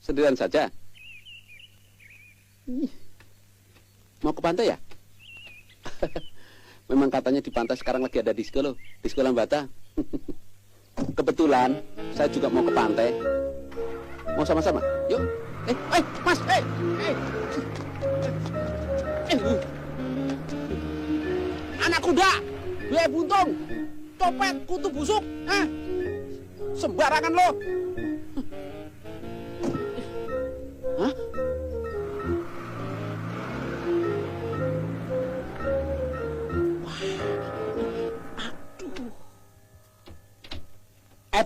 Sendirian saja. Mau ke pantai ya? Memang katanya di pantai sekarang lagi ada disko loh, disko Lambata. Kebetulan saya juga mau ke pantai. Mau sama-sama? Yuk. Mas, anak kuda, gue buntung, copet, kutu busuk, sembarangan lo. Hah?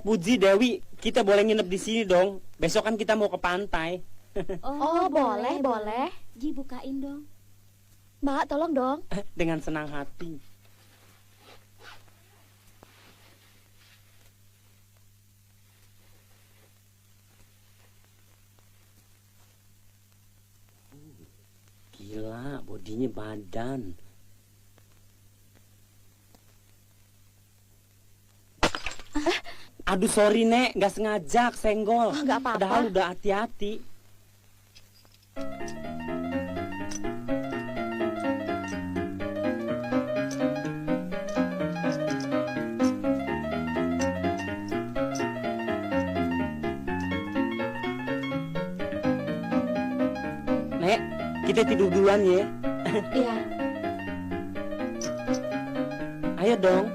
Puji Dewi, kita boleh nginep di sini dong. Besok kan kita mau ke pantai. Oh, boleh, boleh. Ji, bukain dong. Mbak, tolong dong. Dengan senang hati. Gila, bodinya badan. Aduh sorry Nek, nggak sengaja senggol. Nggak apa-apa. Padahal udah hati-hati. Nek, kita tidur duluan ya. Iya. Ayo dong.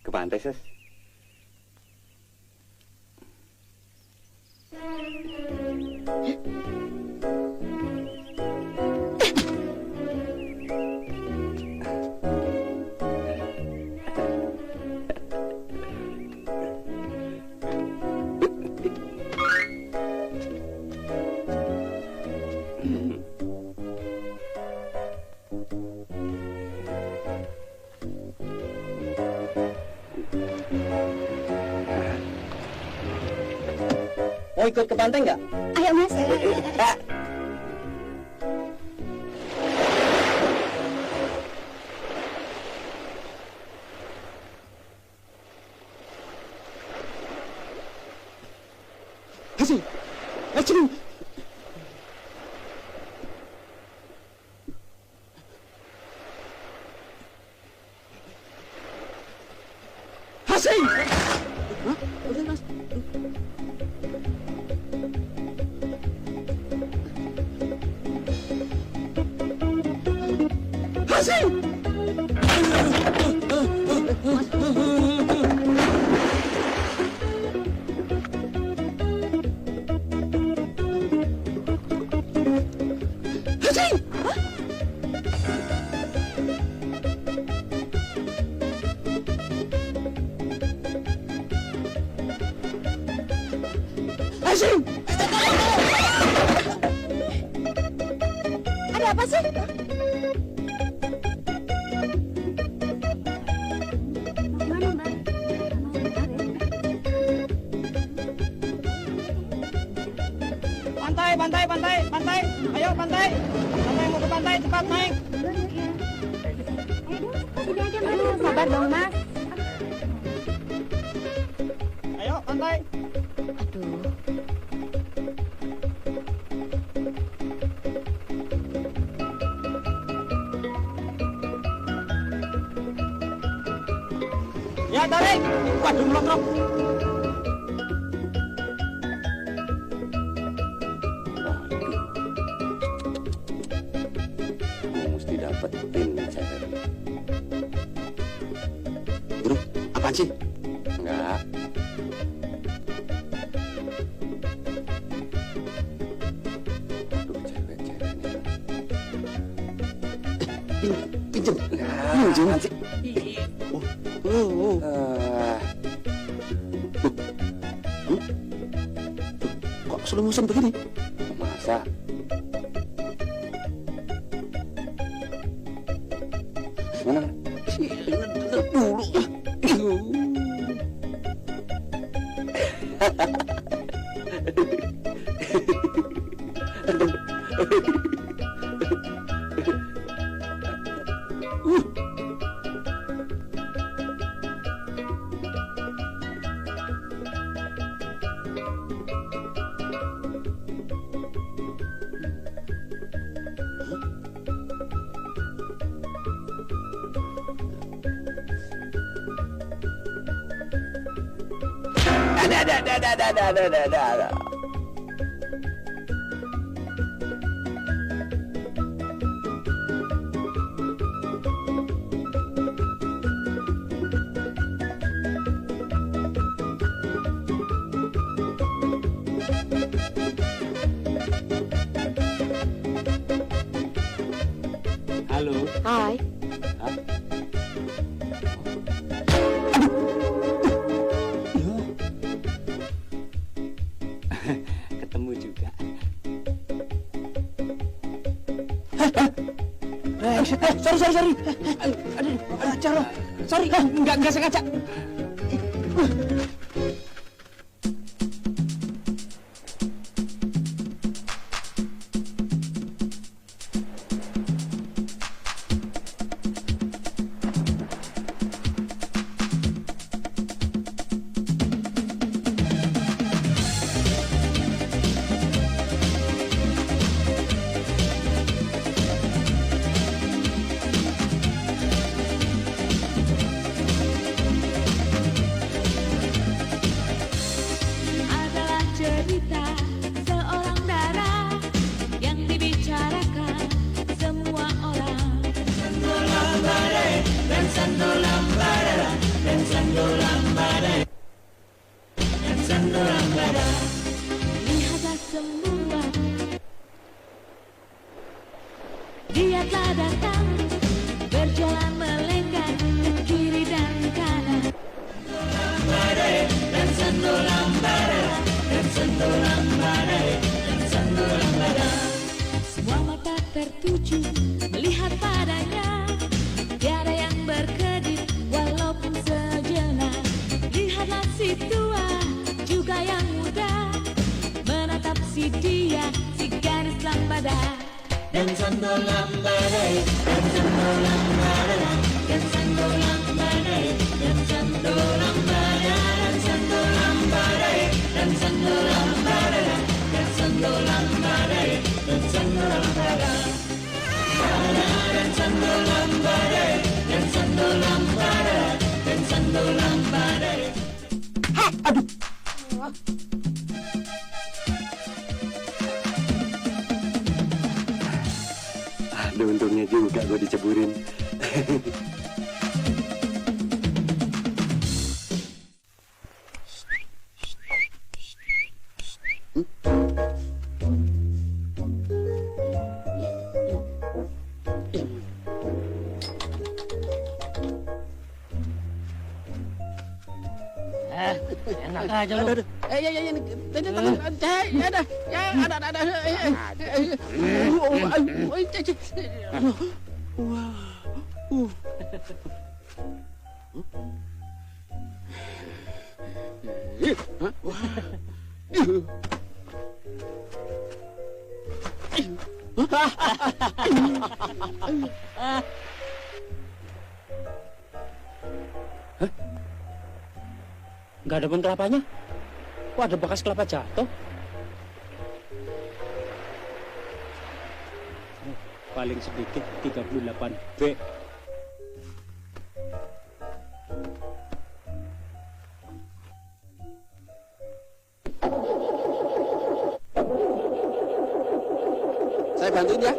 Ke pantai, Ses. Mau ikut ke pantai nggak? Ayo, Mas. Hasil. Hasil. Hasil. Hah? Udah, Mas. Hasil. Hasil. Ada apa sih? Mana, Mbak? Pantai, pantai, pantai, pantai. Ayo pantai. Pantai mau ke pantai, cepat naik. Sini aja, Mbak. Aduh, sabar dong, Mas. Ayo pantai. Aduh. Ya tarik. Waduh melontrok. Mesti dapetin nih cewek. Bro, apaan sih? Enggak. Aduh, cewek-ceweknya. Pinjem. Pinjem sih. Kok slow motion begini? Masa? Mana? Ada. Halo. Hai. Hah? Ketemu juga. Sorry. Aduh, Caro. Sorry, enggak sengaja. Adalah cerita seorang dara yang dibicarakan semua orang. Sandolam badai dan sandolam badai dan sandolam badai dan sandolam badai. Lihatlah semua, dia telah datang berjalan melenggang ke kiri dan kanan. Dan sandolam badai dan sandolam badai dan sandolam badai. Semua mata tertuju melihat padanya, tiada yang berkedip walaupun sejenak. Lihatlah si tua juga yang muda menatap si dia, si gadis lambada. Dan sandolam badai dan sandolam badai dan sandolam badai dan sandolam badai dan sandolam badai dan sandolam badai dan sandolam badai dan sandolam badai dan sandolam badai dan sandolam badai dan sandolam badai. Aduh, untungnya juga gue diceburin. Enak aja lu. Nggak ada pohon kelapanya. Kok ada bekas kelapa jatuh? Paling sedikit 38B. Saya bantuin ya.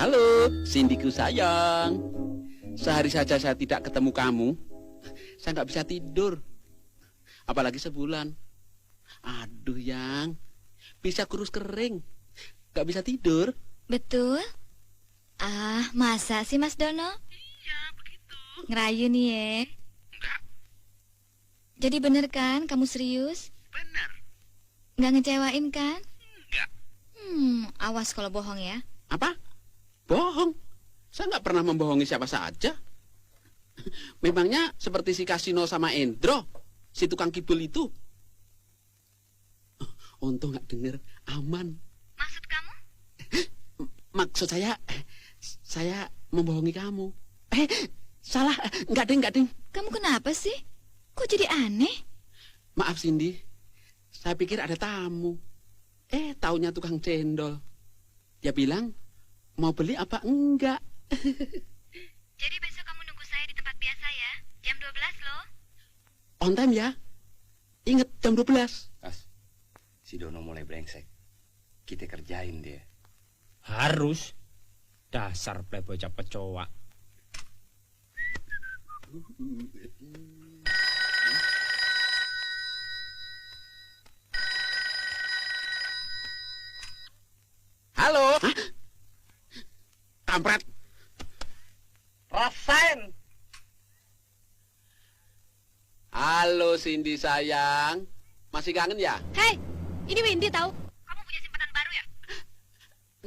Halo, Cindyku sayang. Sehari saja saya tidak ketemu kamu, saya nggak bisa tidur. Apalagi sebulan. Aduh, yang bisa kurus kering, nggak bisa tidur. Betul? Ah, masa sih Mas Dono? Iya, begitu. Ngerayu nih ya. Enggak, Jadi bener kan kamu serius? benar. Nggak ngecewain kan? Nggak. Awas kalau bohong ya. Apa? Bohong? Saya nggak pernah membohongi siapa saja. Memangnya seperti si Kasino sama Endro, si tukang kibul itu. Untung nggak denger, aman. Maksud kamu? Maksud saya membohongi kamu. Salah, nggak ding. Kamu kenapa sih? Kok jadi aneh? Maaf Cindy, saya pikir ada tamu. Taunya tukang cendol. Dia bilang, mau beli apa enggak? Jadi besok kamu nunggu saya di tempat biasa ya? Jam 12 loh. On time ya? Ingat jam 12. Kas, si Dono mulai brengsek. Kita kerjain dia. Harus. Dasar playboy capek cowok. Halo? Kampret. Rasain. Halo Cindy sayang. Masih kangen ya? Hei, ini Windy tahu. Kamu punya simpanan baru ya?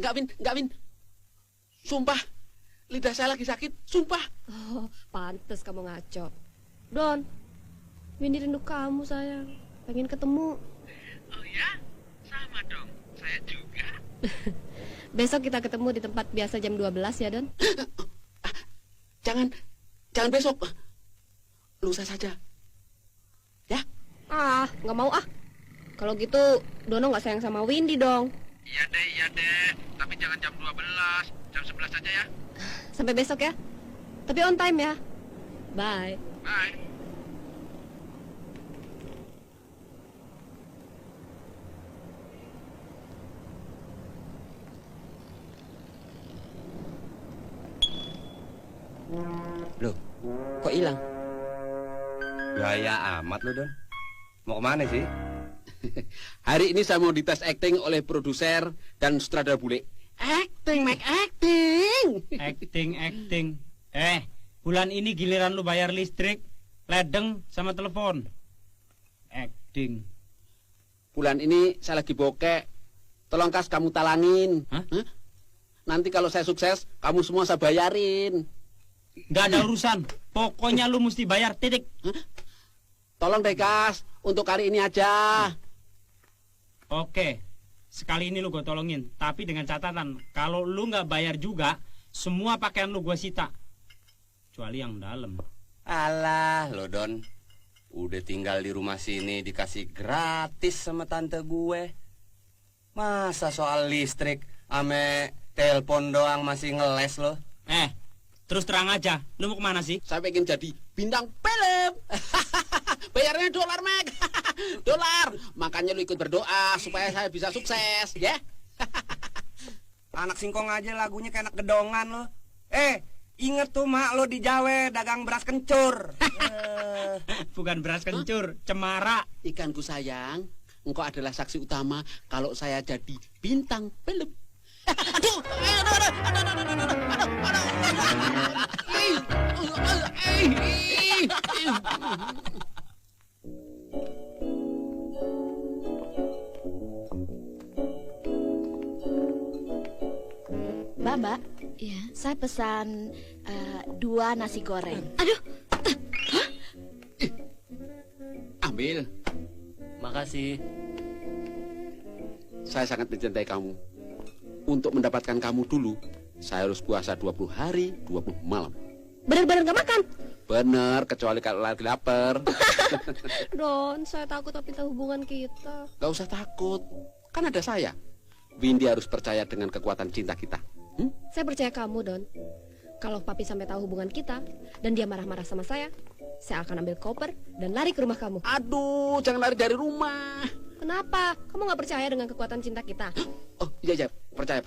Enggak, Win. Sumpah. Lidah saya lagi sakit, sumpah. Oh, pantes kamu ngaco. Don, Windy rindu kamu sayang. Pengen ketemu. Oh ya? Sama dong. Saya juga. Besok kita ketemu di tempat biasa jam 12 ya, Don. Jangan besok. Lusa saja. Ya? Ah, nggak mau ah. Kalau gitu, Dono nggak sayang sama Windy dong. Iya deh. Tapi jangan jam 12. Jam 11 saja ya. Sampai besok ya. Tapi on time ya. Bye. Bye. Loh, kok hilang? Gaya amat lo, Don. Mau kemana sih? Hari ini saya mau dites acting oleh produser dan sutradara bule. Acting, Mac, acting. Acting. Bulan ini giliran lu bayar listrik, ledeng, sama telepon. Acting. Bulan ini saya lagi bokek. Tolong Kas kamu talangin. Hah? Nanti kalau saya sukses, kamu semua saya bayarin. Nggak ada urusan. Pokoknya lu mesti bayar, titik. Tolong deh Kas, untuk hari ini aja. Oke, sekali ini lu gue tolongin. Tapi dengan catatan, kalau lu nggak bayar juga, semua pakaian lu gue sita. Kecuali yang dalam. Alah, lo Don. Udah tinggal di rumah sini dikasih gratis sama tante gue. Masa soal listrik ame telepon doang masih ngeles lo? Terus terang aja, lu mau kemana sih? Saya pengen jadi bintang film. Bayarnya dolar, Mac. Dolar. Makanya lu ikut berdoa supaya saya bisa sukses, ya. Anak singkong aja lagunya kayak anak gedongan lo. Inget tuh mak lo di Jawa dagang beras kencur. Bukan beras kencur, cemara. Ikanku sayang, engkau adalah saksi utama kalau saya jadi bintang film. Aduh. Mbak, Iya. saya pesan 2 nasi goreng. Aduh, Ambil. Makasih. Saya sangat mencintai kamu. Untuk mendapatkan kamu dulu, saya harus puasa 20 hari, 20 malam. Bener-bener nggak makan? Bener, kecuali kalau lagi lapar. Don, saya takut tapi tahu hubungan kita. Gak usah takut, kan ada saya. Windy harus percaya dengan kekuatan cinta kita. Saya percaya kamu, Don. Kalau papi sampai tahu hubungan kita dan dia marah-marah sama saya akan ambil koper dan lari ke rumah kamu. Aduh, jangan lari dari rumah. Kenapa? Kamu nggak percaya dengan kekuatan cinta kita? Oh, iya, percaya.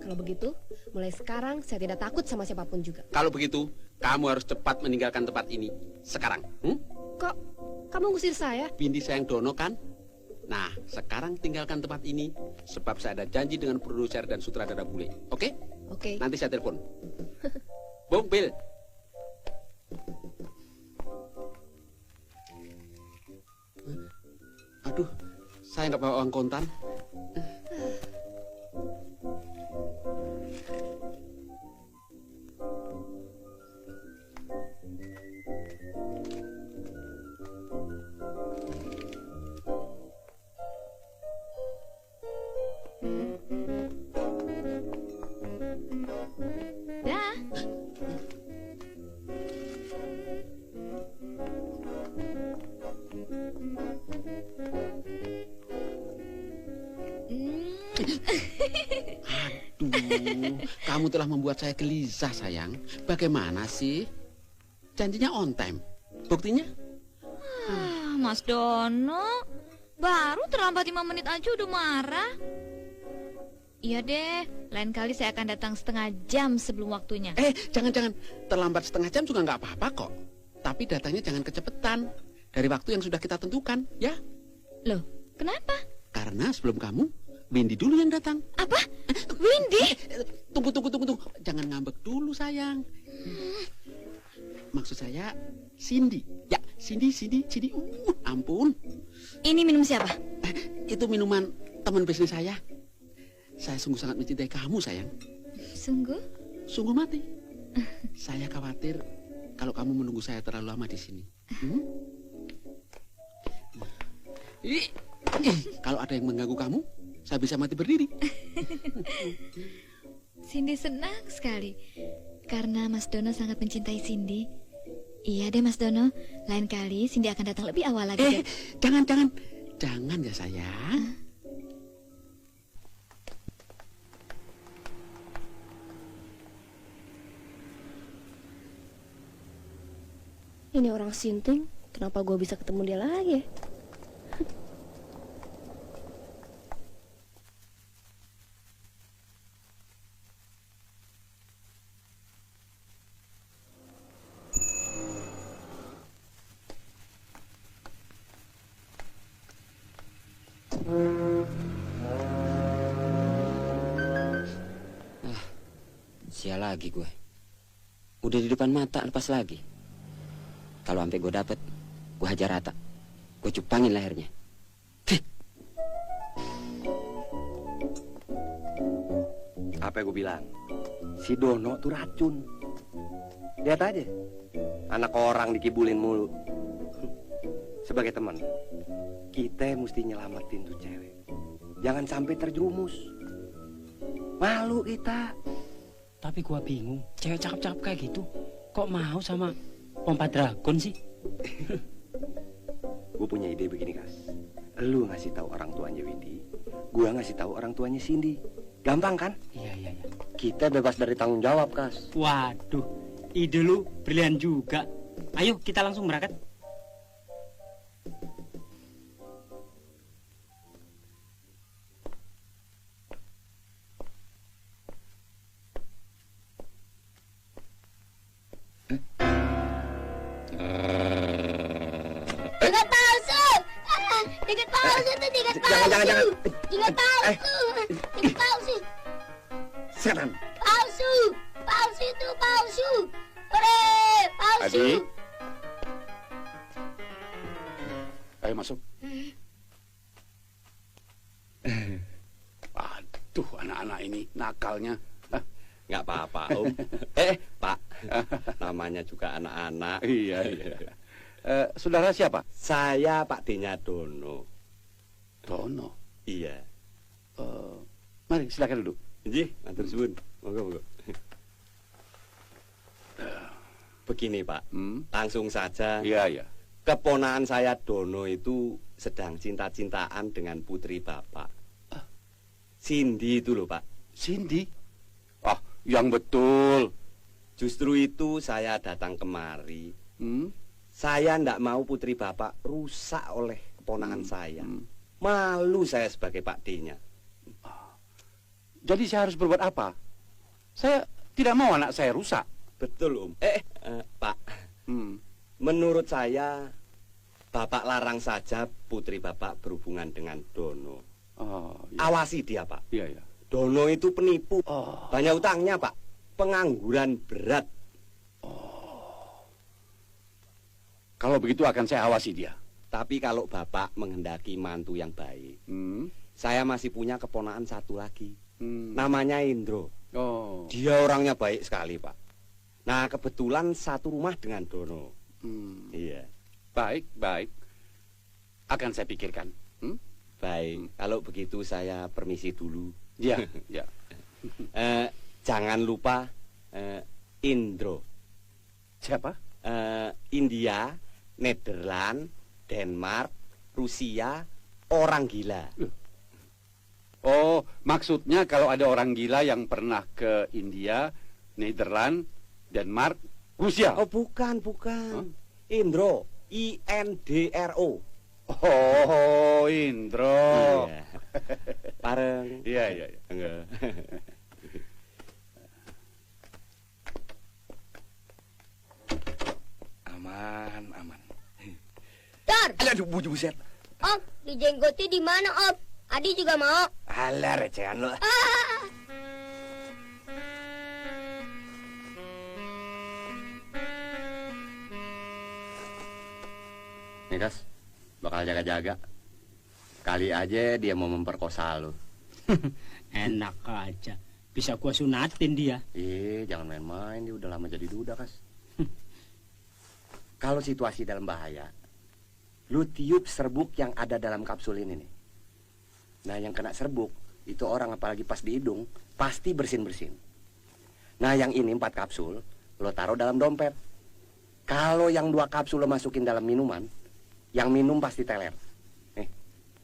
Kalau begitu, mulai sekarang saya tidak takut sama siapapun juga. Kalau begitu, kamu harus cepat meninggalkan tempat ini. Sekarang. Kok kamu ngusir saya? Windy sayang Dono kan? Nah, sekarang tinggalkan tempat ini. Sebab saya ada janji dengan produser dan sutradara bule. Oke? Oke. Nanti saya telepon. Bung, Bill. Aduh, Saya nggak bawa uang kontan. Dah. Aduh, kamu telah membuat saya gelisah, sayang. Bagaimana sih? Janjinya on time. Buktinya? Mas Dono, baru terlambat 5 menit aja udah marah. Iya deh, lain kali saya akan datang setengah jam sebelum waktunya. Jangan-jangan. Terlambat setengah jam juga nggak apa-apa kok. Tapi datangnya jangan kecepatan. Dari waktu yang sudah kita tentukan, ya? Loh, kenapa? Karena sebelum kamu, Windy dulu yang datang. Apa? Windy? Tunggu. Jangan ngambek dulu, sayang. Maksud saya, Cindy. Ya, Cindy. Ampun. Ini minum siapa? Itu minuman teman bisnis saya. Saya sungguh sangat mencintai kamu, sayang. Sungguh? Sungguh mati. Saya khawatir kalau kamu menunggu saya terlalu lama di sini. Kalau ada yang mengganggu kamu, saya bisa mati berdiri. Cindy senang sekali karena Mas Dono sangat mencintai Cindy. Iya deh Mas Dono, lain kali Cindy akan datang lebih awal lagi. Jangan ya sayang. Ini orang Sinting, kenapa gue bisa ketemu dia lagi? Sial lagi gue. Udah di depan mata, lepas lagi. Kalau sampai gue dapet, gue hajar rata. Gue cupangin lehernya. Apa yang gue bilang? Si Dono tuh racun. Lihat aja. Anak orang dikibulin mulu. Sebagai teman, kita mesti nyelamatin tuh cewek. Jangan sampai terjerumus. Malu kita. Tapi gua bingung, cewek cakep-cakep kayak gitu kok mau sama pompa dragon sih? Gue punya ide begini, Kas. Lu ngasih tahu orang tuanya Windy, gua ngasih tahu orang tuanya Cindy. Gampang kan? Iya. Kita bebas dari tanggung jawab, Kas. Waduh, ide lu brilian juga. Ayo kita langsung berangkat. Tiket palsu! Tiket palsu tuh, tiket palsu! Jangan. Tiket palsu! Tiket palsu! Setan. Palsu! Palsu itu palsu! Hore! Palsu! Adi. Ayo masuk. Aduh, anak-anak ini nakalnya. Nggak apa-apa, Om. Pak. Namanya juga anak-anak. Iya. Saudara siapa? Saya Pak D-nya Dono. Dono. Iya. Mari silakan duduk. Nggih, matur suwun. Monggo. Begini, Pak. Langsung saja. Iya. Keponakan saya Dono itu sedang cinta-cintaan dengan putri Bapak. Cindy itu loh, Pak. Cindy? Ah, yang betul. Justru itu saya datang kemari. Saya ndak mau putri Bapak rusak oleh keponakan saya. Malu saya sebagai Pak D-nya. Jadi saya harus berbuat apa? Saya tidak mau anak saya rusak. Betul, Om. Pak. Menurut saya, Bapak larang saja putri Bapak berhubungan dengan Dono. Iya. Awasi dia, Pak. Iya. Dono itu penipu. Oh. Banyak utangnya, Pak. Pengangguran berat. Kalau begitu akan saya awasi dia. Tapi kalau Bapak menghendaki mantu yang baik, saya masih punya keponakan satu lagi. Namanya Indro. Oh. Dia orangnya baik sekali, Pak. Nah, kebetulan satu rumah dengan Dono. Iya. Baik, baik. Akan saya pikirkan. Baik, kalau begitu saya permisi dulu. Ya, ya. Jangan lupa Indro. Siapa? India, Nederland, Denmark, Rusia, orang gila. Oh, maksudnya kalau ada orang gila yang pernah ke India, Nederland, Denmark, Rusia. Oh, bukan. Indro, INDRO. Oh, Indro. Iya. Bareng. Iya. Enggak. Aman. Tar, Aduh, buset. Om, dijenggoti di mana Om? Adi juga mau. Alah, recehan lo. Nih, Kas, bakal jaga-jaga. Kali aja dia mau memperkosa lo. Enak aja. Bisa gua sunatin dia. Jangan main-main, dia udah lama jadi duda, Kas. Kalau situasi dalam bahaya, lu tiup serbuk yang ada dalam kapsul ini nih. Nah, yang kena serbuk, itu orang apalagi pas di hidung, pasti bersin-bersin. Nah, yang ini 4 kapsul, lo taruh dalam dompet. Kalau yang 2 kapsul lo masukin dalam minuman, yang minum pasti teler.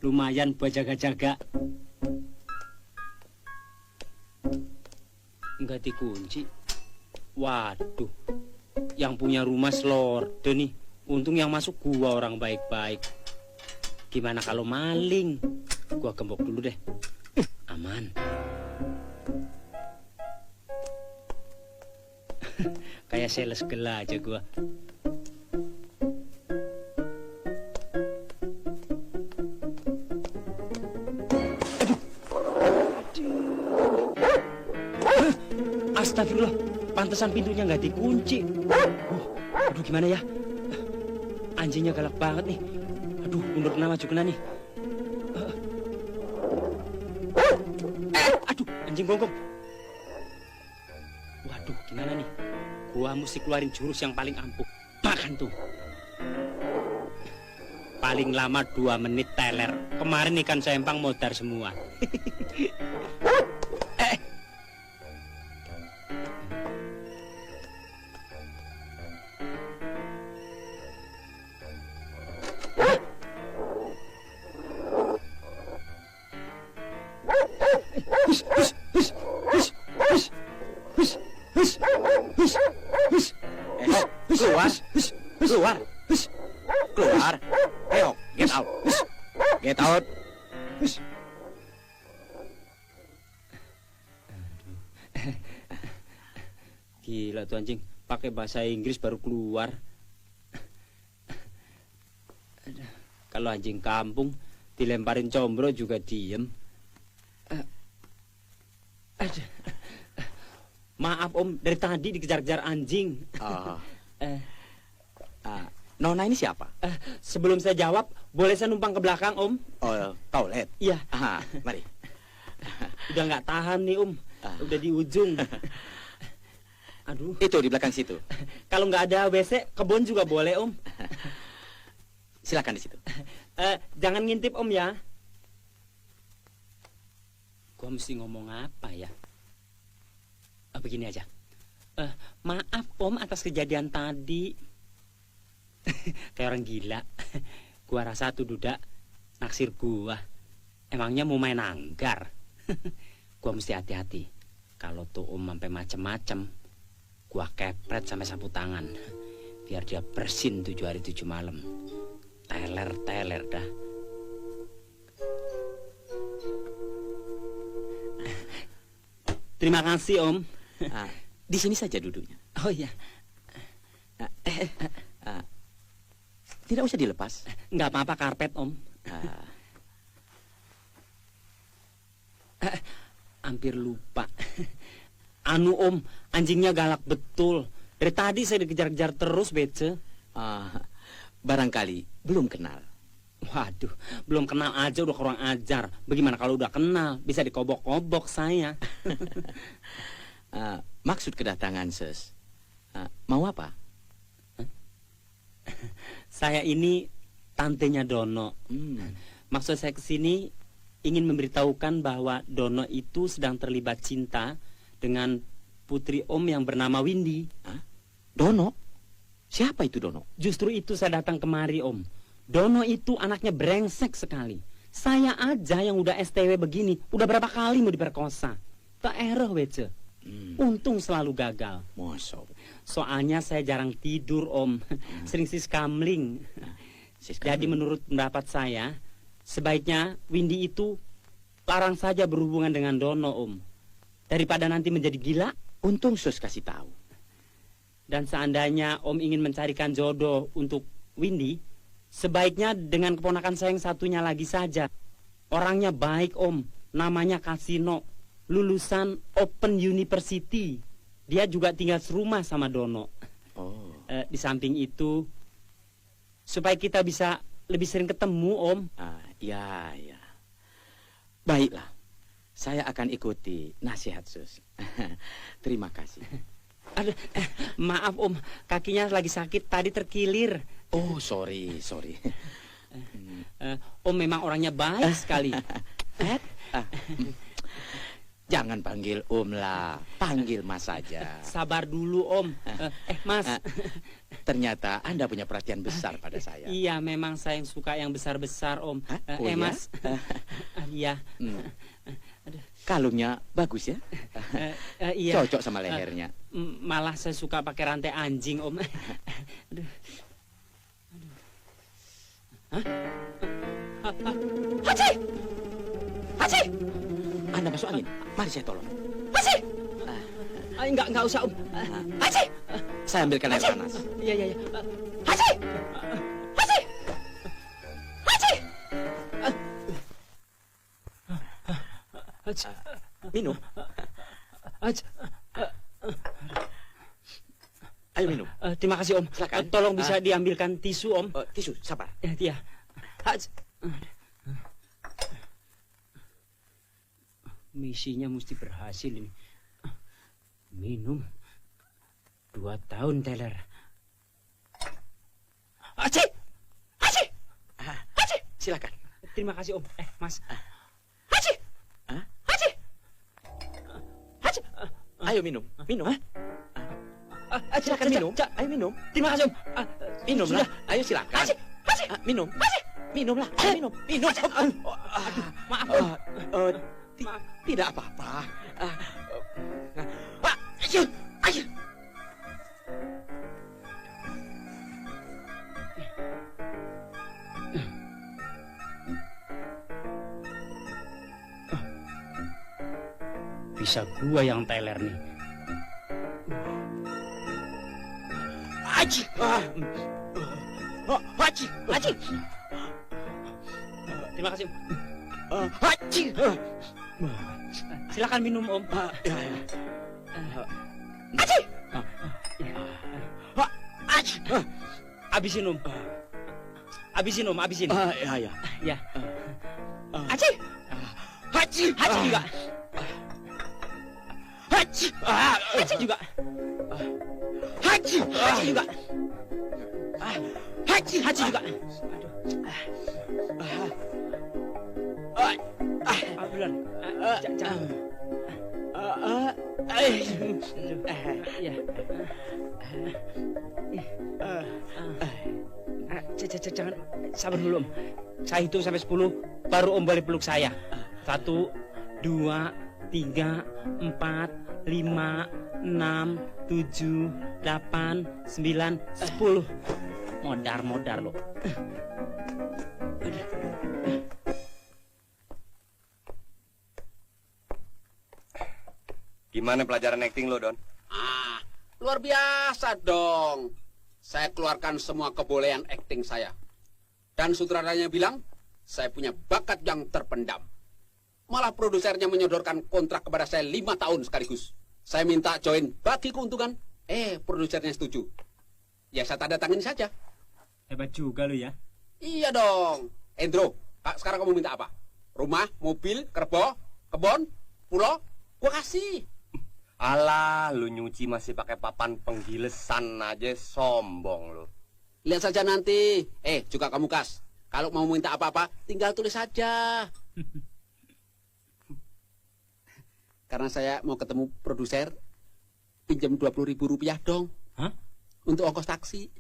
Lumayan buat jaga-jaga. Enggak dikunci. Waduh. Yang punya rumah selorde nih. Untung yang masuk gua orang baik-baik. Gimana kalau maling? Gua gembok dulu deh. Aman. Kayak sales gela aja gua. Astagfirullah, pantesan pintunya nggak dikunci. Aduh, gimana ya? Anjingnya galak banget nih. Aduh, mundur kena maju kena nih. Aduh, anjing gonggong. Waduh, gimana nih? Gua mesti keluarin jurus yang paling ampuh. Makan tuh. Paling lama 2 menit teler. Kemarin ikan sempang modar semua. Keluar. Ayo, get out. Get out. Gila tuh anjing, pakai bahasa Inggris baru keluar. Kalau anjing kampung dilemparin combro juga diem. Maaf Om, dari tadi dikejar-kejar anjing. Nona ini siapa? Sebelum saya jawab, boleh saya numpang ke belakang Om? Oh, toilet. Iya. Mari. Udah nggak tahan nih Om, udah di ujung. Aduh. Itu di belakang situ. Kalau nggak ada WC, kebun juga boleh Om. Silakan di situ. Jangan ngintip Om ya. Gua mesti ngomong apa ya? Begini aja. Maaf Om atas kejadian tadi. Kayak orang gila. Gua rasa tuh duda naksir gua. Emangnya mau main anggar? Gua mesti hati-hati. Kalau tuh Om sampai macem-macem, gua kepret sampai sapu tangan. Biar dia bersin 7 hari 7 malam. Teler-teler dah. Terima kasih Om. Di sini saja duduknya. Oh iya. Tidak usah dilepas. Nggak apa-apa karpet Om. Hampir lupa. Anu Om, anjingnya galak betul. Dari tadi saya dikejar-kejar terus, Bece. Barangkali belum kenal. Waduh, belum kenal aja udah kurang ajar. Bagaimana kalau udah kenal? Bisa dikobok-kobok saya. Maksud kedatangan Sus, mau apa? Saya ini tantenya Dono. Maksud saya kesini ingin memberitahukan bahwa Dono itu sedang terlibat cinta dengan putri Om yang bernama Windy. Dono? Siapa itu Dono? Justru itu saya datang kemari, Om. Dono itu anaknya brengsek sekali. Saya aja yang udah STW begini, udah berapa kali mau diperkosa. Tak ereh wece. Untung selalu gagal. Mosok. Soalnya saya jarang tidur, Om. Sering siskamling. Jadi menurut pendapat saya, sebaiknya Windy itu larang saja berhubungan dengan Dono, Om. Daripada nanti menjadi gila. Untung Sus kasih tahu. Dan seandainya Om ingin mencarikan jodoh untuk Windy, sebaiknya dengan keponakan saya yang satunya lagi saja. Orangnya baik, Om. Namanya Kasino. Lulusan Open University. Dia juga tinggal serumah sama Dono. Di samping itu, supaya kita bisa lebih sering ketemu, Om. Ya. Baiklah. Saya akan ikuti nasihat Sus. Terima kasih. Aduh, maaf, Om. Kakinya lagi sakit, tadi terkilir. Oh, sorry. Om memang orangnya baik sekali. Jangan panggil Om lah, panggil Mas saja. Sabar dulu, Om. Mas. Ternyata Anda punya perhatian besar pada saya. Iya, memang saya yang suka yang besar-besar, Om. Iya? Mas. Iya. Kalungnya bagus ya? Iya. Cocok sama lehernya. Malah saya suka pakai rantai anjing, Om. Aduh. Haji! Anda masuk angin. Mari saya tolong. Haji! Enggak usah, Om. Haji! Saya ambilkan air panas. Iya. Haji! Minum. Ayo minum. Terima kasih, Om. Silakan. Tolong bisa diambilkan tisu, Om. Tisu, sabar. Iya. Misinya mesti berhasil ini. Minum 2 tahun, Teller. Haji! Silakan. Terima kasih, Om. Mas. Haji! Ayo minum. Silakan minum. Ayo minum. Terima kasih, Om. Minumlah. Ayo silakan. Minum. Minumlah. Ayo minum. Minum. Maaf, Om. Tidak apa-apa. Ayo. Bisa gua yang Teller nih. Haji. Terima kasih, Om. Haji. Silakan minum, Om. Haji. Habisin, Om. Habisin. Ya. Ya. Haji. Juga. Haji juga. Haji juga. Benar. Jangan. Ya. Jangan. Sabar dulu, Om. Saya hitung sampai 10, baru Om boleh peluk saya. 1, 2, 3, 4, 5, 6, 7, 8, 9, 10. Modar lo. Gimana pelajaran acting lo, Don? Luar biasa dong. Saya keluarkan semua kebolehan akting saya. Dan sutradaranya bilang, saya punya bakat yang terpendam. Malah produsernya menyodorkan kontrak kepada saya 5 tahun sekaligus. Saya minta join bagi keuntungan. Produsernya setuju. Ya saya tanda tangani saja. Hebat juga lo ya. Iya dong. Endro, sekarang kamu minta apa? Rumah, mobil, kerbau, kebon, pulau? Gua kasih. Alah, lu nyuci masih pakai papan penggilesan aja, sombong lu. Lihat saja nanti. Juga kamu Kas. Kalau mau minta apa-apa, tinggal tulis saja. Karena saya mau ketemu produser, pinjam 20.000 rupiah dong. Hah? Untuk ongkos taksi.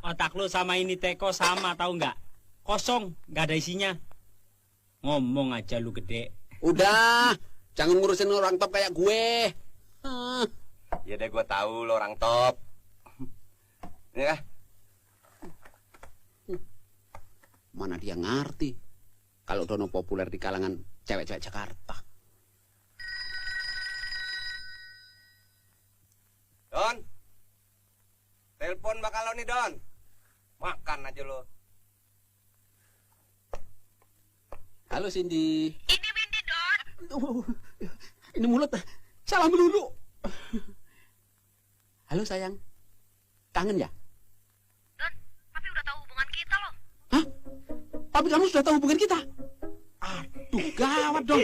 Otak lu sama ini teko sama, tahu nggak? Kosong, nggak ada isinya. Ngomong aja lu gede. Udah, jangan ngurusin orang top kayak gue. Ya deh, gue tahu lo orang top. Ya. Mana dia ngerti kalau Dono populer di kalangan cewek-cewek Jakarta. Don, telepon bakal lo nih Don. Makan aja lo. Halo Cindy. Ini Windy Don. Ini mulut. Salam dulu. Halo sayang. Kangen ya? Don, papi udah tahu hubungan kita loh. Hah? Papi kamu sudah tahu hubungan kita? Aduh, gawat dong.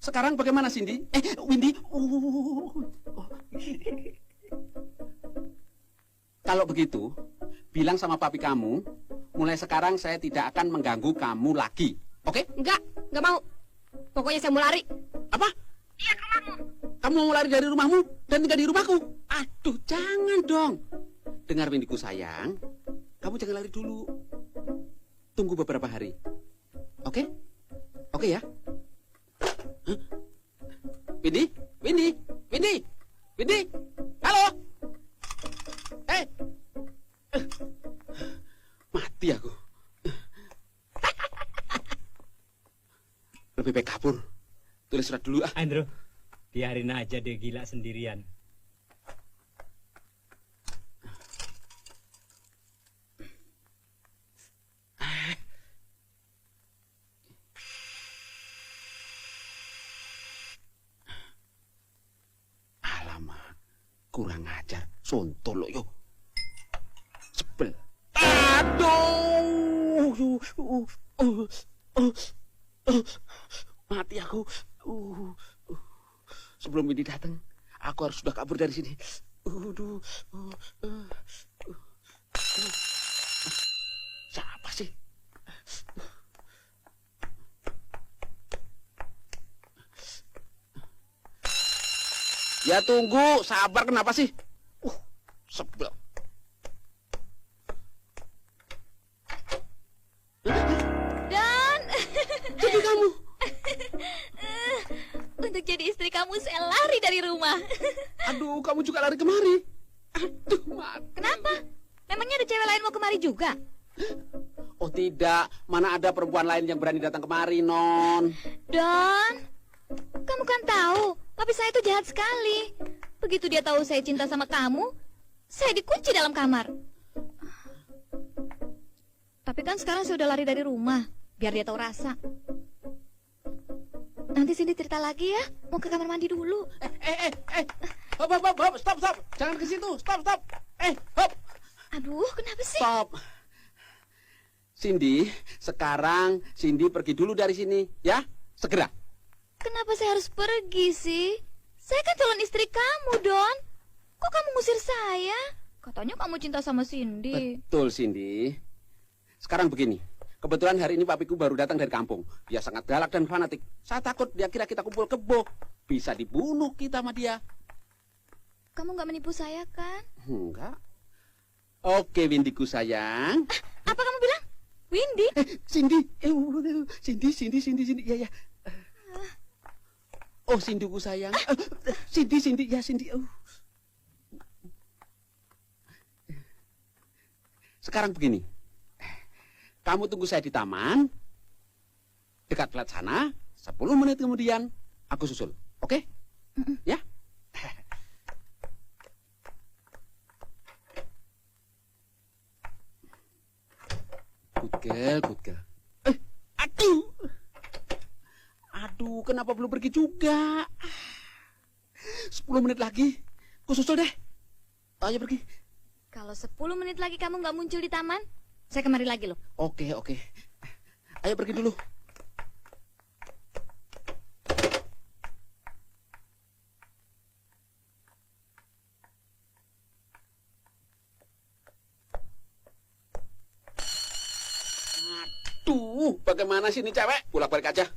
Sekarang bagaimana Cindy? Windy. Kalau begitu, bilang sama papi kamu, mulai sekarang saya tidak akan mengganggu kamu lagi. Oke? Enggak mau. Pokoknya saya mau lari. Apa? Iya, ke rumahmu. Kamu mau lari dari rumahmu dan tinggal di rumahku? Aduh, jangan dong. Dengar Windiku sayang, kamu jangan lari dulu. Tunggu beberapa hari. Oke? Oke ya? Hah? Windy? Windy? Windy? Windy? Halo? Mati aku. Lebih baik kabur. Tulis surat dulu ah. Andrew, biarin aja dia gila sendirian. Alamak, kurang ajar. Sontol lo yo. Sebel. Aduh. Mati aku. Sebelum ini datang, aku harus sudah kabur dari sini. Siapa sih? Ya tunggu, sabar kenapa sih? Sebel. Dan Jadi kamu. untuk jadi istri kamu saya lari dari rumah. Aduh, kamu juga lari kemari. Aduh, mati. Kenapa? Memangnya ada cewek lain mau kemari juga? Oh tidak, mana ada perempuan lain yang berani datang kemari, Non. Don, kamu kan tahu, papi saya itu jahat sekali. Begitu dia tahu saya cinta sama kamu, saya dikunci dalam kamar. Tapi kan sekarang saya udah lari dari rumah, biar dia tahu rasa. Nanti Cindy cerita lagi ya, mau ke kamar mandi dulu. Hop, stop. Jangan ke situ, stop. Hop. Aduh, kenapa sih? Stop. Cindy, sekarang Cindy pergi dulu dari sini, ya? Segera. Kenapa saya harus pergi sih? Saya kan calon istri kamu, Don. Kok kamu ngusir saya? Katanya kamu cinta sama Cindy. Betul, Cindy. Sekarang begini. Kebetulan hari ini papiku baru datang dari kampung. Dia sangat galak dan fanatik. Saya takut dia kira kita kumpul kebo. Bisa dibunuh kita sama dia. Kamu nggak menipu saya kan? Enggak. Oke, Windiku sayang. Apa kamu bilang? Windy? Cindy. Cindy. Ya. Oh, Cindyku sayang. Cindy. Ya, Cindy. Sekarang begini. Kamu tunggu saya di taman, dekat flat sana, 10 menit kemudian aku susul. Oke? Ya? Good girl. Aduh, kenapa belum pergi juga? 10 menit lagi, aku susul deh. Ayo pergi. Kalau Kalau 10 menit lagi kamu nggak muncul di taman, saya kemari lagi loh. Oke. Ayo pergi dulu. Aduh, bagaimana sih ini cewek? Bolak-balik aja.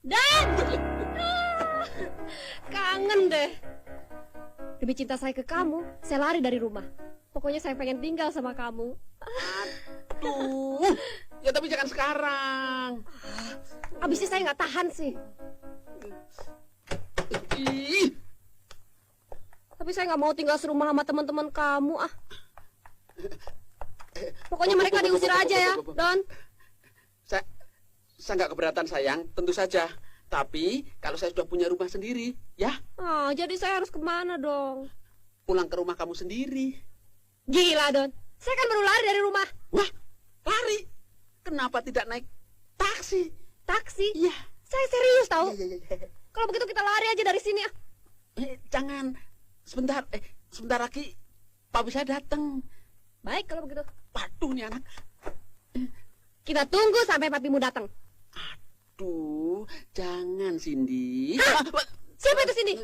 Dan kangen deh. Demi cinta saya ke kamu, saya lari dari rumah. Pokoknya saya pengen tinggal sama kamu. Aduh, ya tapi jangan sekarang. Abisnya saya nggak tahan sih. Ih, Tapi saya nggak mau tinggal serumah sama teman-teman kamu ah. Pokoknya mereka diusir aja ya, Don. saya nggak keberatan sayang, tentu saja. Tapi kalau saya sudah punya rumah sendiri, ya Oh, jadi saya harus kemana dong? pulang ke rumah kamu sendiri. Gila, Don. Saya kan baru lari dari rumah. Wah, lari? Kenapa tidak naik taksi? Taksi? Iya. Saya serius tahu. Iya. Kalau begitu kita lari aja dari sini ah. Jangan. Sebentar lagi papi saya datang. Baik kalau begitu. Waduh nih anak. Kita tunggu sampai papimu datang. Aduh, jangan Cindy. Siapa itu Cindy?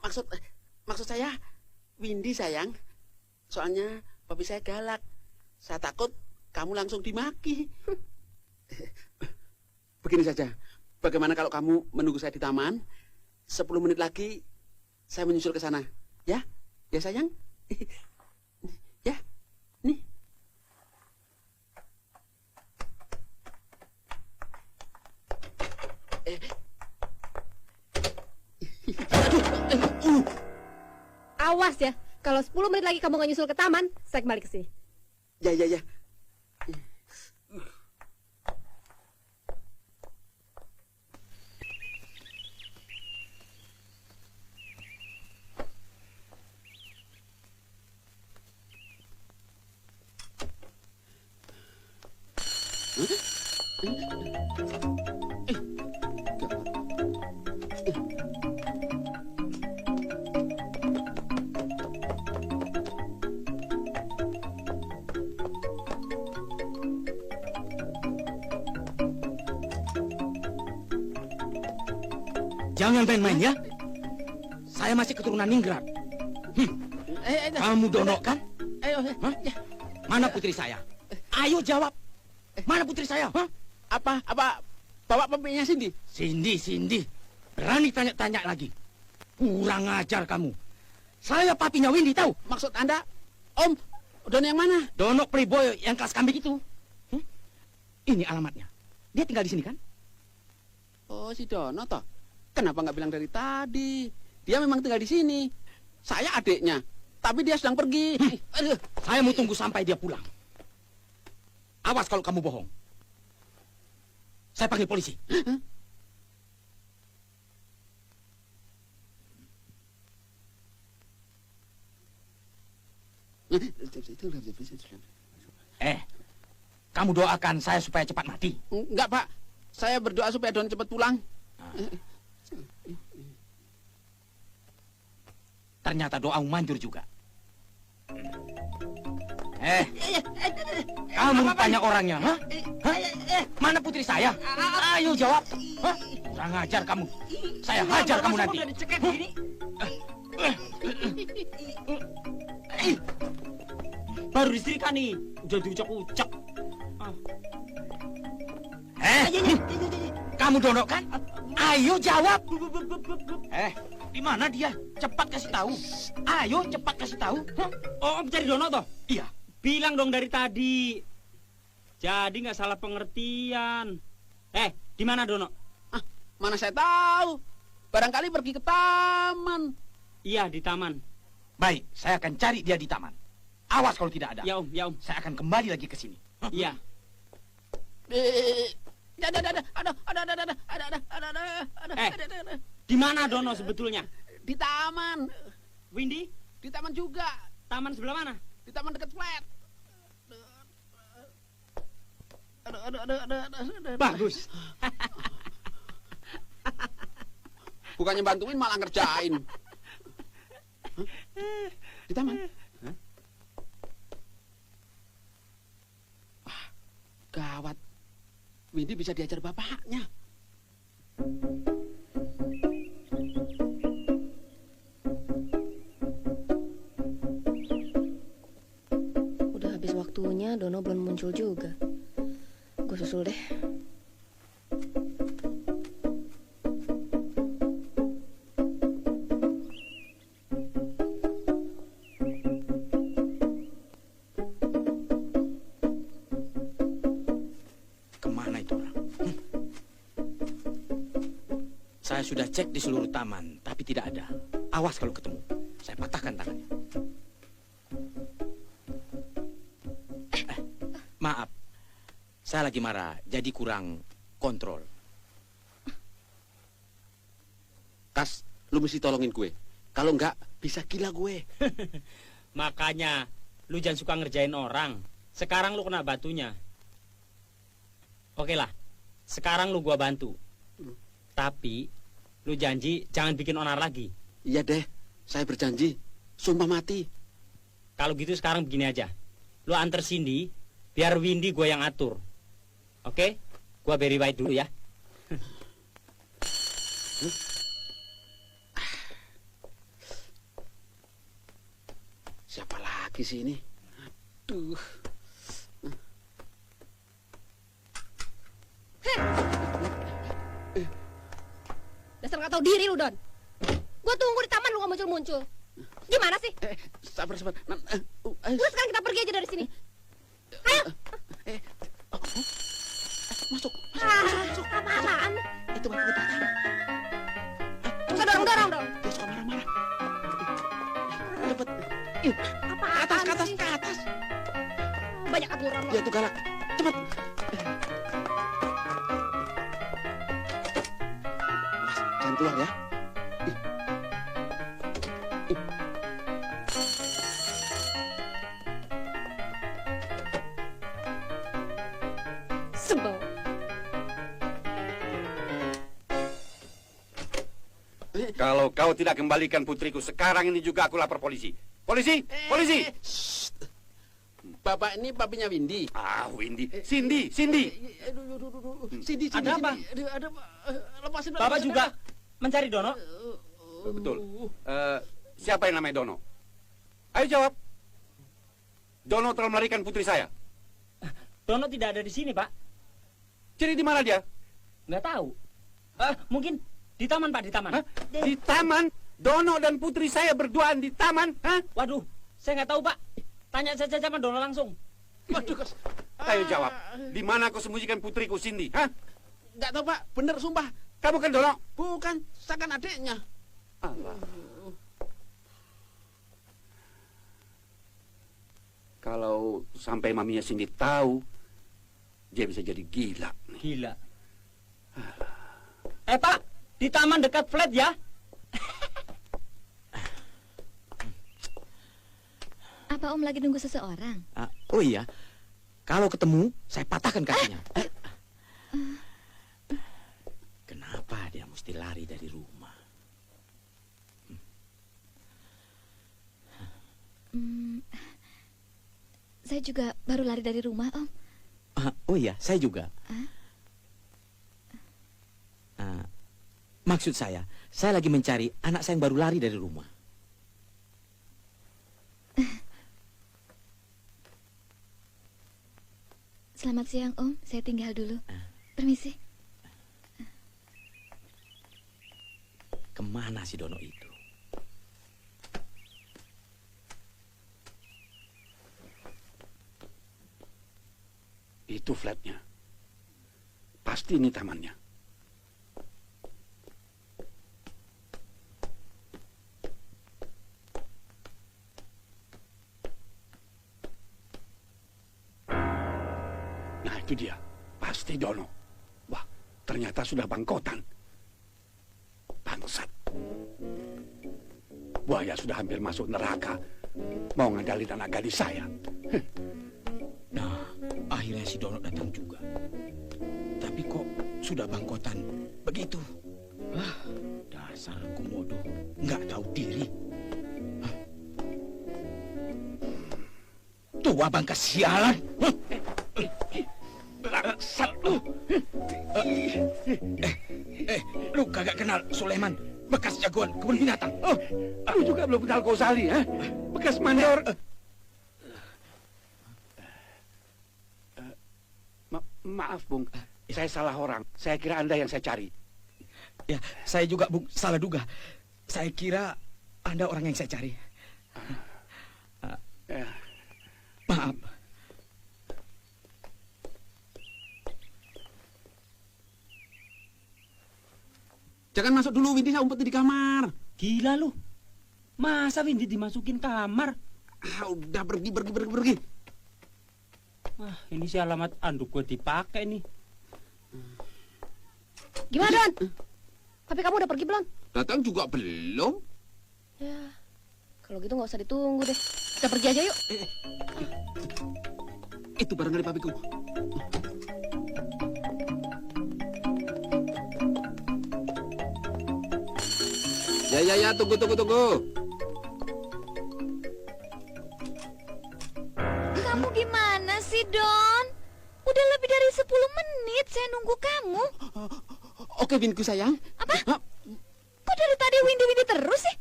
Maksud saya Windy sayang. Soalnya papi saya galak. Saya takut kamu langsung dimaki. Begini saja. Bagaimana kalau kamu menunggu saya di taman? 10 menit lagi saya menyusul ke sana. Ya? Ya sayang? Ya? Nih. Awas ya. Kalau 10 menit lagi kamu nggak nyusul ke taman, saya kembali ke sini. Ya. Jangan main-main ya. Saya masih keturunan Ningrat. Kamu Dono kan? Hah? Mana putri saya? Ayo jawab. Mana putri saya? Hah? Apa bawa papinya Cindy? Cindy. Berani tanya-tanya lagi. Kurang ajar kamu. Saya papinya Windy tahu. Maksud Anda, Om, Dono yang mana? Dono playboy yang kelas kambing itu. Ini alamatnya. Dia tinggal di sini kan? Oh, si Dono toh. Kenapa nggak bilang dari tadi? Dia memang tinggal di sini. Saya adiknya, tapi dia sedang pergi. Aduh. Saya mau tunggu sampai dia pulang. Awas kalau kamu bohong. Saya panggil polisi. Kamu doakan saya supaya cepat mati. Enggak, Pak. Saya berdoa supaya Don cepat pulang. Ternyata doamu manjur juga. Kamu tanya orangnya, hah? Mana putri saya? Ayo jawab. Hah? Kurang ajar kamu. Saya hajar kamu nanti. Baru disetrika nih, udah diucap-ucap. Kamu Dono kan? Ayo jawab. Di mana dia? Cepat kasih tahu. Ayo cepat kasih tahu. Oh, Om cari Dono toh? Iya. Bilang dong dari tadi. Jadi nggak salah pengertian. Di mana Dono? Mana saya tahu. Barangkali pergi ke taman. Iya, di taman. Baik, saya akan cari dia di taman. Awas kalau tidak ada. Ya Om. Saya akan kembali lagi ke sini. Iya. Di mana Dono sebetulnya? Di taman. Windy? Di taman juga. Taman sebelah mana? Di taman dekat flat. Bagus. Bukannya bantuin malah ngerjain. Hah? Di taman? Hah? Wah, gawat. Windy bisa diajar bapaknya. Udah habis waktunya, Dono belum muncul juga. Gue susul deh. Kemana itu orang? Saya sudah cek di seluruh taman, tapi tidak ada. Awas kalau ketemu, saya patahkan tangannya. Maaf, saya lagi marah, jadi kurang kontrol. Kas, lu mesti tolongin gue. Kalau enggak, bisa gila gue. Makanya lu jangan suka ngerjain orang. Sekarang lu kena batunya. Oke lah, sekarang lu gua bantu. Tapi lu janji jangan bikin onar lagi. Iya deh, saya berjanji. Sumpah mati. Kalau gitu sekarang begini aja. Lu anter Cindy, biar Windy gua yang atur. Oke? Gua Barry White dulu ya. Siapa lagi sih ini? Aduh. Dasar nggak tahu diri lu, Don. Gue tunggu di taman lu nggak muncul-muncul. Gimana sih? Sabar. Udah sekarang kita pergi aja dari sini. Ayo. Masuk. Apaan? Itu batu batang. Enggak dorong dong. Dia suka marah-marah. Cepet. Apaan Ke atas. Banyak aturan lo. Dia tuh galak. Cepet. Jangan keluar ya. Sebel. Kalau kau tidak kembalikan putriku sekarang ini juga aku lapor polisi. Polisi! Polisi! Bapak ini papinya Windy. Ah, Windy. Cindy, Cindy. Cindy. Ada apa? Ada lepasin. Bapak juga mencari Dono? Betul. Siapa yang namanya Dono? Ayo jawab. Dono telah melarikan putri saya. Dono tidak ada di sini, Pak. Jadi di mana dia? Nggak tahu. Mungkin di taman, Pak, di taman. Hah? Di taman? Dono dan putri saya berduaan di taman? Hah? Waduh, saya nggak tahu, Pak. Tanya saja sama Dono langsung. Waduh, Kas. Ayo jawab. Di mana kau sembunyikan putriku Cindy? Hah? Nggak tahu, Pak. Bener, sumpah. Kamu kan Dono? Bukan, saya kan adiknya. Allah. Kalau sampai maminya Cindy tahu, dia bisa jadi gila. Gila. Pak, di taman dekat flat ya. Apa Om lagi nunggu seseorang? Oh iya, kalau ketemu, saya patahkan kakinya. Kenapa dia mesti lari dari rumah? Saya juga baru lari dari rumah, Om. Oh iya, saya juga. Maksud saya lagi mencari anak saya yang baru lari dari rumah. Selamat siang, Om. Saya tinggal dulu. Permisi. Kemana si Dono itu? Itu flatnya. Pasti ini tamannya. Nah, itu dia. Pasti Dono. Wah, ternyata sudah bangkotan. Bangsat. Buaya sudah hampir masuk neraka. Mau ngadalin anak gadis saya. Nah, Akhirnya si Dono datang juga. Tapi kok sudah bangkotan begitu? Dasar komodo, nggak tahu diri. Tua bangka sialan. Laksat lu. Lu kagak kenal Sulaiman, bekas jagoan kebun binatang. Lu juga belum kenal Ghazali, ha? Bekas mandor. Maaf, Bung. Saya salah orang. Saya kira Anda yang saya cari. Ya, saya juga, Bung, salah duga. Saya kira Anda orang yang saya cari. Maaf. Jangan masuk dulu, Windy, saya umpet di kamar. Gila lu. Masa Windy dimasukin kamar? Udah pergi. Wah, ini sih alamat anduk gue dipakai nih. Gimana, Don? Tapi kamu udah pergi belum? Datang juga belum. Ya, kalau gitu nggak usah ditunggu deh. Kita pergi aja yuk. Itu barang dari papiku. Ya, tunggu. Kamu gimana sih, Don? Udah lebih dari 10 menit saya nunggu kamu. Oke, Windku sayang. Apa? Kok dari tadi Windy terus sih?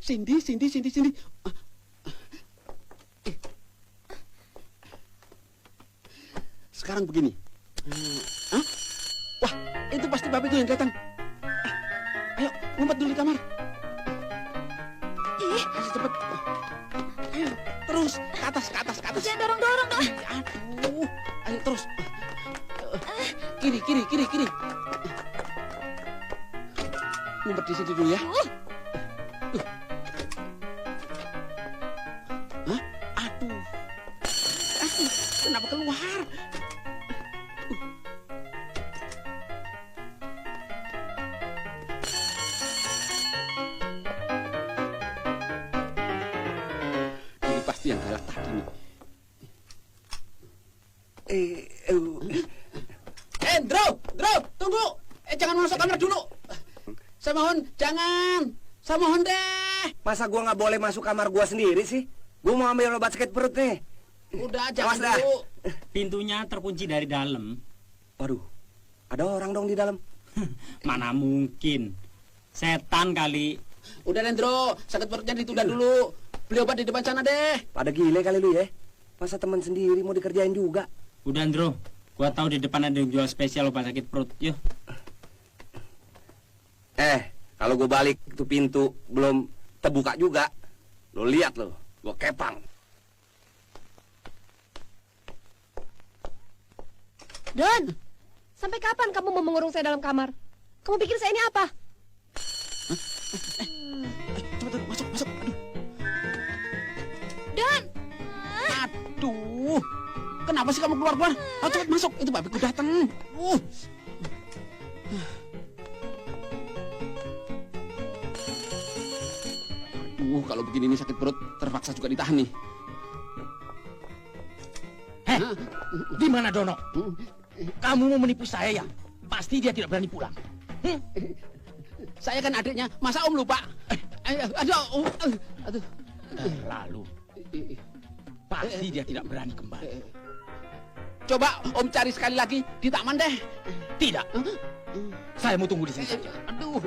Cindy. Sekarang begini. Wah, itu pasti papiku yang datang. Ayo, ngumpet dulu di kamar. Ayo cepet. Ayo, terus ke atas. Jangan dorong-dorong dong. Aduh, ayo terus. Kiri. Ngumpet di situ dulu ya. Hah? Aduh, kenapa keluar? Ini pasti yang galak tadi nih. Drop, tunggu. Jangan masuk kamar dulu. Saya mohon, jangan. Saya mohon deh. Masa gua nggak boleh masuk kamar gua sendiri sih? Gua mau ambil obat sakit perut nih. Udah, Awas jangan dah. dulu. Pintunya terkunci dari dalam. Waduh, ada orang dong di dalam. Mana mungkin. Setan kali. Udah, Lendro, sakit perutnya ditunda dulu. Beli obat di depan sana deh. Pada gile kali lu ya. Masa teman sendiri mau dikerjain juga? Udah, Andro. Gua tahu di depan ada yang jual spesial obat sakit perut. Yuk. Kalau gue balik itu pintu belum terbuka juga, lo lihat lo, gue kepang. Don, sampai kapan kamu mau mengurung saya dalam kamar? Kamu pikir saya ini apa? Cepetan, masuk. Don, Aduh, kenapa sih kamu keluar? Cepet masuk, itu papiku datang. Kalau begini nih sakit perut terpaksa juga ditahan nih. Di mana Dono? Kamu mau menipu saya ya? Pasti dia tidak berani pulang. Saya kan adiknya, masa Om lupa? Aduh. Lalu, pasti dia tidak berani kembali. Coba Om cari sekali lagi di taman deh. Tidak. Saya mau tunggu di sini saja. Aduh.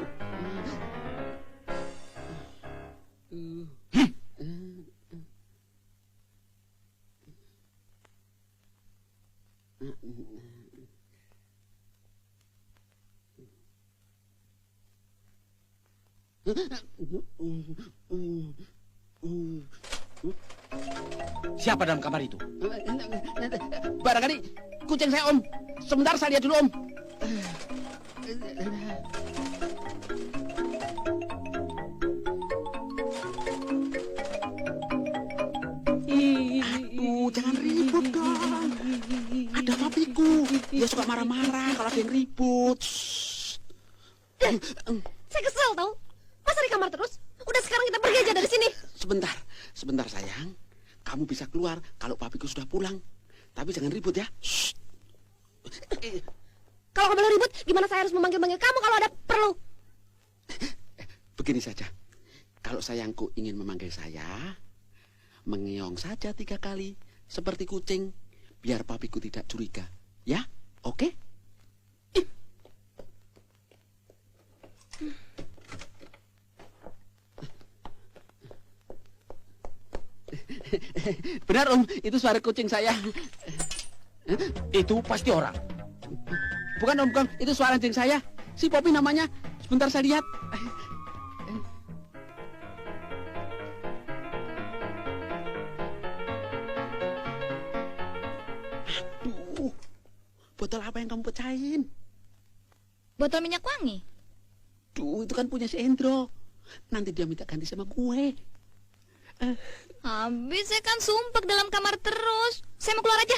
Siapa dalam kamar itu? Barangkali kucing saya, Om. Sebentar saya lihat dulu, Om. Aduh, jangan ribut dong. Ada papiku. Dia suka marah-marah kalau ada yang ribut. Saya kesel tau. Masa di kamar terus? Udah sekarang kita pergi aja dari sini. Sebentar sayang. Kamu bisa keluar kalau papiku sudah pulang. Tapi jangan ribut ya. Shh. Kalau kamu ribut, gimana saya harus memanggil-manggil kamu kalau ada perlu? Begini saja. Kalau sayangku ingin memanggil saya, mengeong saja 3 kali seperti kucing, biar papiku tidak curiga. Ya, oke? Benar Om, itu suara kucing saya. Itu pasti orang. Bukan Om, bukan. Itu suara anjing saya. Si Popi namanya. Sebentar saya lihat. Aduh, botol apa yang kamu pecahin? Botol minyak wangi. Duh, itu kan punya si Endro. Nanti dia minta ganti sama gue. Habis saya kan sumpek dalam kamar terus. Saya mau keluar aja.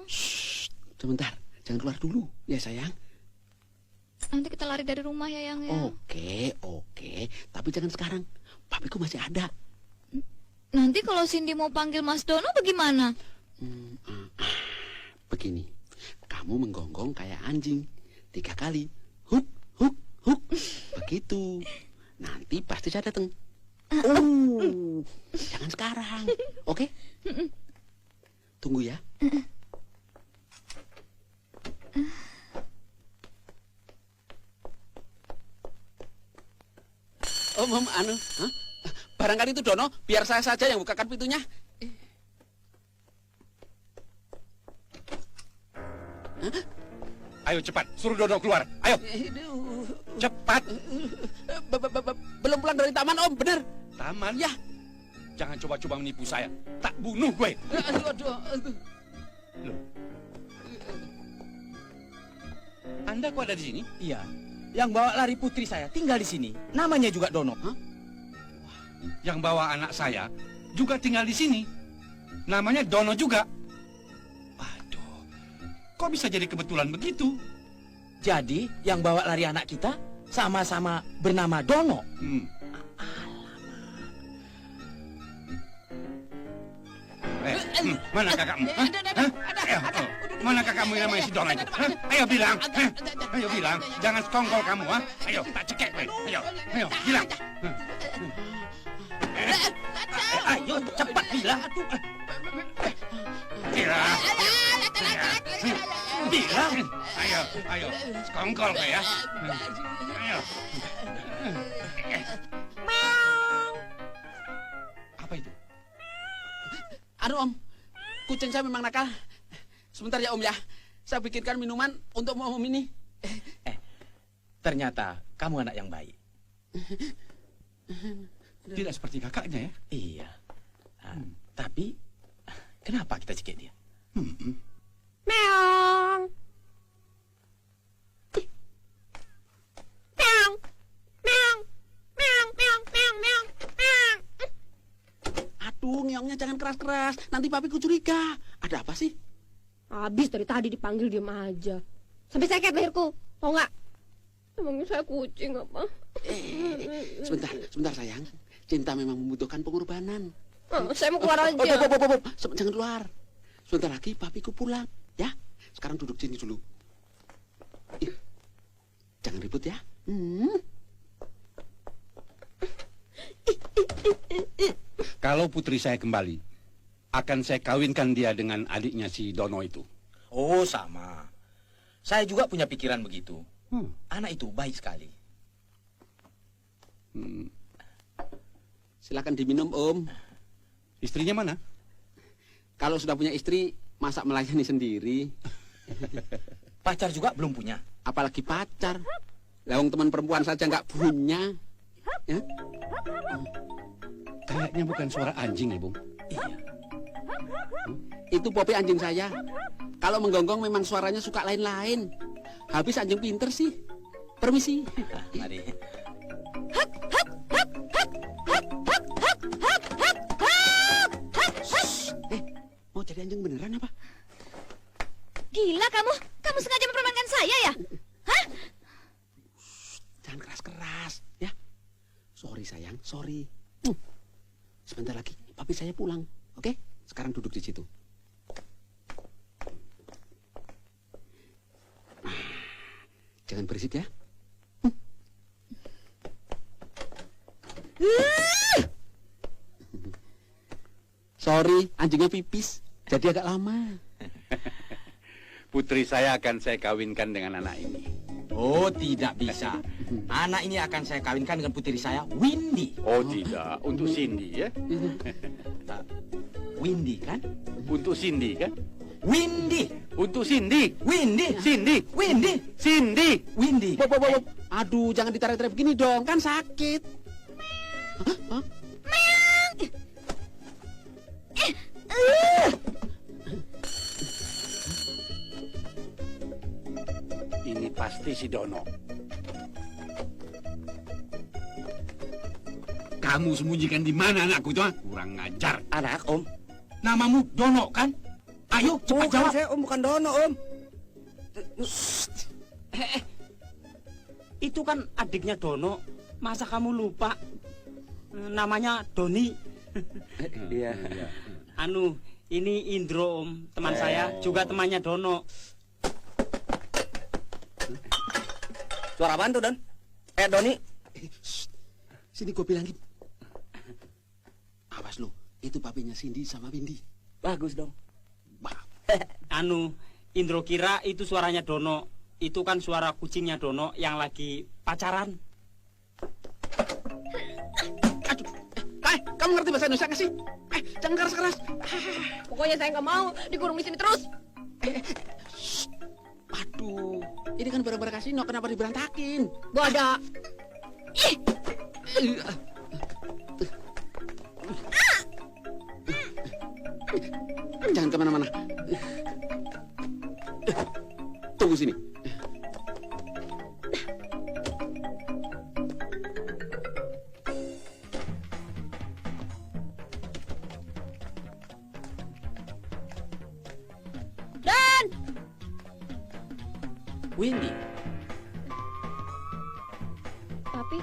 Shh, sebentar. Jangan keluar dulu, ya sayang. Nanti kita lari dari rumah ya, Yang ya. Oke. Tapi jangan sekarang. Papiku masih ada. Nanti kalau Cindy mau panggil Mas Dono bagaimana? Begini. Kamu menggonggong kayak anjing 3 kali. Huk, huk, huk. Begitu. Nanti pasti saya datang. Jangan sekarang. Oke? Tunggu ya. Om, hah? Barangkali itu Dono, biar saya saja yang bukakan pintunya. Ayo cepat, suruh Dono keluar. Ayo, cepat. Belum pulang dari taman, Om, bener. Taman? Ya. Jangan coba-coba menipu saya. Tak bunuh gue. Aduh. Loh. Anda kok ada di sini? Iya. Yang bawa lari putri saya tinggal di sini. Namanya juga Dono. Hah? Yang bawa anak saya juga tinggal di sini. Namanya Dono juga. Waduh, kok bisa jadi kebetulan begitu? Jadi yang bawa lari anak kita sama-sama bernama Dono. Mana kakakmu? Mana kakakmu yang namanya si Dono itu? Ayo bilang. Ayo bilang. Jangan sekongkol kamu, ha? Ayo, tak cekek gue. Ayo, bilang. Ayo cepat bilang. Bilang. Bilang. Ayo. Sekongkol gue ya. Ayo. Apa itu? Om, kucing saya memang nakal. Sebentar ya Om ya, saya bikinkan minuman untuk Om ini. Ternyata kamu anak yang baik. Tidak seperti kakaknya ya? Iya. Tapi kenapa kita cekik dia? Meong. Meong. Meong. Meong, meong, meong, meong, meong. Aduh, ngeongnya jangan keras-keras. Nanti papiku curiga. Ada apa sih? Habis dari tadi dipanggil diem aja. Sampai sakit leherku. Tau nggak? Emangnya saya kucing apa? Sebentar sayang. Cinta memang membutuhkan pengorbanan. Saya mau keluar aja. Jangan keluar. Sebentar lagi papiku pulang. Ya, sekarang duduk sini dulu. Jangan ribut ya. Kalau putri saya kembali, akan saya kawinkan dia dengan adiknya si Dono itu. Oh, sama. Saya juga punya pikiran begitu. Anak itu baik sekali. Silakan diminum, Om. Istrinya mana? Kalau sudah punya istri, masa melayani sendiri? Pacar juga belum punya. Apalagi pacar. Lawang teman perempuan saja nggak punya. Ya? Kayaknya bukan suara anjing ya, Bung? Iya. Itu Popi anjing saya. Kalau menggonggong memang suaranya suka lain-lain. Habis anjing pinter sih. Permisi. Mari. Mau jadi anjing beneran apa? Gila kamu. Kamu sengaja mempermainkan saya ya? Hah? Jangan keras-keras, ya. Sorry sayang, sorry. Sebentar lagi, papi saya pulang. Oke? Sekarang duduk di situ. Jangan berisik ya. Sorry, anjingnya pipis. Jadi agak lama. Putri saya akan saya kawinkan dengan anak ini. Oh, tidak bisa. Anak ini akan saya kawinkan dengan putri saya, Windy. Oh tidak, untuk Cindy ya. Windy kan? Untuk Cindy kan? Windy. Untuk Cindy. Windy. Cindy. Windy. Cindy. Windy. Bob. Aduh, jangan ditarik-tarik begini dong, kan sakit. Hah? Ini pasti si Dono. Kamu sembunyikan di mana anakku itu? Kurang ngajar. Anak, Om. Namamu Dono kan? Ayo cepat Bukan jawab. saya, Om, bukan Dono, Om. Itu kan adiknya Dono. Masa kamu lupa? Namanya Doni. Iya. Anu, ini Indro, Om. Teman saya, juga temannya Dono. Suara apaan tuh, Don? Doni. Sini gue bilangin. Awas lo, itu papinya Cindy sama Windy. Bagus dong. Anu, Indro kira itu suaranya Dono. Itu kan suara kucingnya Dono yang lagi pacaran. Aduh, kamu ngerti bahasa Indonesia nggak sih? Jangan keras-keras. Pokoknya saya nggak mau dikurung di sini terus. Aduh, ini kan barang-barang kasino, kenapa diberantakin? Gak ada. Jangan kemana-mana. Tunggu sini. Dan Windy. Papi,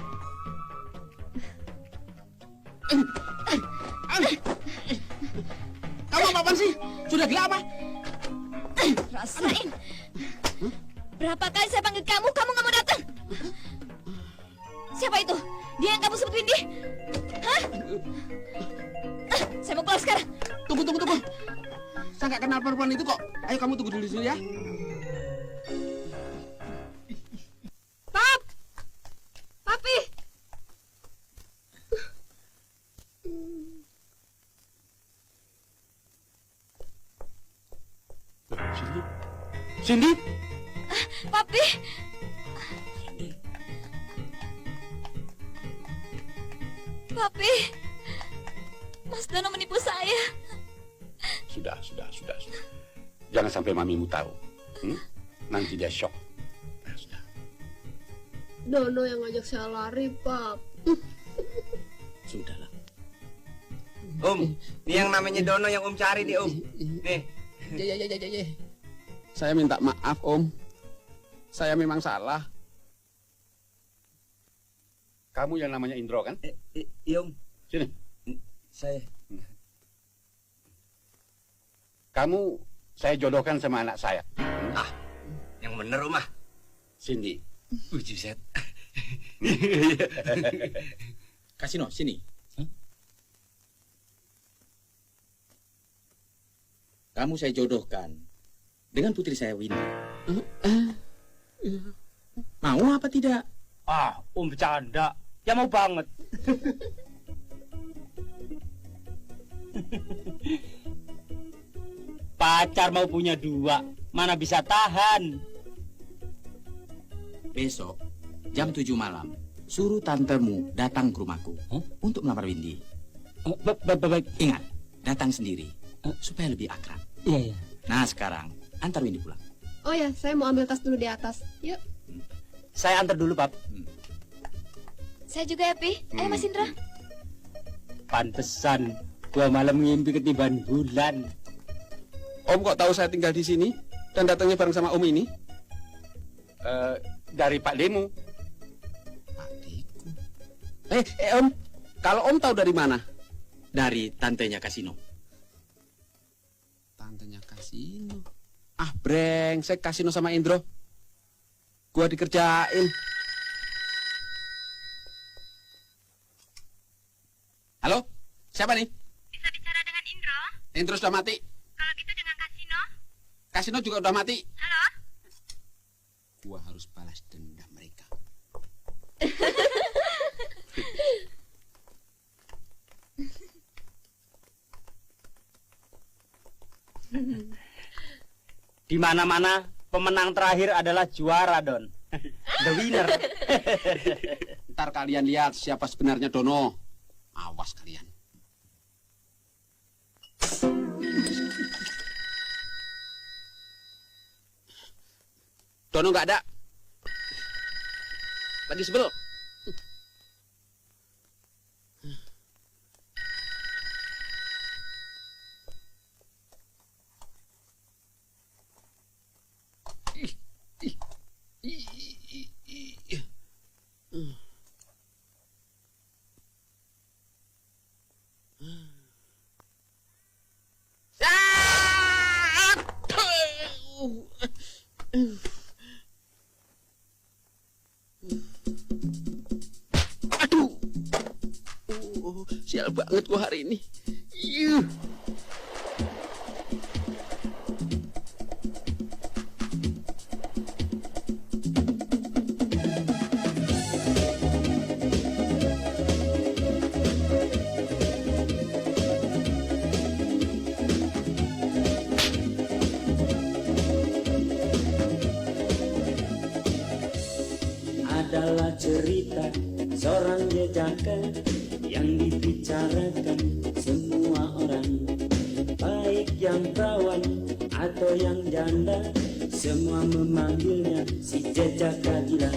Kamu apa-apaan sih? Sudah gila apa? Rasain. Berapa kali saya panggil kamu nggak mau datang. Siapa itu? Dia yang kamu sebut Windy? Hah? Saya mau keluar sekarang. Tunggu. Saya nggak kenal perempuan itu kok. Ayo kamu tunggu dulu di sini ya. Papi. Cindy. Papi. Papi. Mas Dono menipu saya. Sudah. Jangan sampai mamimu tahu. Nanti dia shock. Nah, sudah. Dono yang ngajak saya lari, Pap. Sudahlah. Om, ini yang namanya Dono yang Om cari nih, Om. Nih. Ya. Saya minta maaf, Om. Saya memang salah. Kamu yang namanya Indro kan? Iya, Om. Sini. Saya. Kamu saya jodohkan sama anak saya. Yang bener, Om, ah. Cindy. Buset. Kasino, sini. Kamu saya jodohkan dengan putri saya Windy. Mau apa tidak? Om bercanda. Ya mau banget. Pacar mau punya dua, mana bisa tahan. Besok jam 7 malam suruh tantemu datang ke rumahku untuk melamar Windy. Baik. Ingat, datang sendiri supaya lebih akrab. Iya. Nah sekarang antar Windy pulang. Oh ya, saya mau ambil tas dulu di atas. Yuk. Saya antar dulu, Pap. Saya juga ya, Pi. Ayo Mas Indra. Pantesan gua malam ngimpi ketiban bulan. Om kok tahu saya tinggal di sini dan datangnya bareng sama Om ini? Dari Pak Demu. Adikku. Om, kalau Om tahu dari mana? Dari tantenya Kasino. Tantenya Kasino. Brengsek Kasino sama Indro. Gua dikerjain. Halo? Siapa nih? Bisa bicara dengan Indro? Indro sudah mati. Kalau gitu dengan Kasino? Kasino juga udah mati. Halo? Gua harus balas dendam mereka. Di mana-mana pemenang terakhir adalah juara, Don. The winner. Ntar kalian lihat siapa sebenarnya Dono. Awas kalian. Dono nggak ada. Lagi sebel. Aduh. Sial banget gua hari ini. Yuh. Adalah cerita seorang jejaka yang dibicarakan semua orang, baik yang perawan atau yang janda, semua memanggilnya si jejaka gila.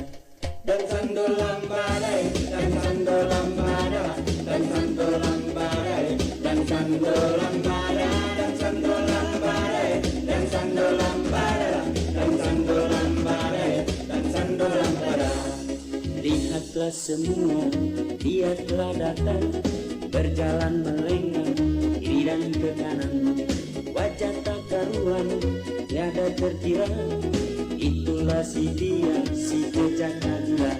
Dan sandolam badai, dan sandolam badai, dan sandolam badai, dan sandolam badai, dan sandolam badai, dan sandolam badai, dan sandolam badai, dan sandolam badai. Lihatlah semua, dia telah datang, berjalan melenggang kiri dan ke kanan, wajah tak karuan, tiada terkira. Itulah si dia, si jejaka gila.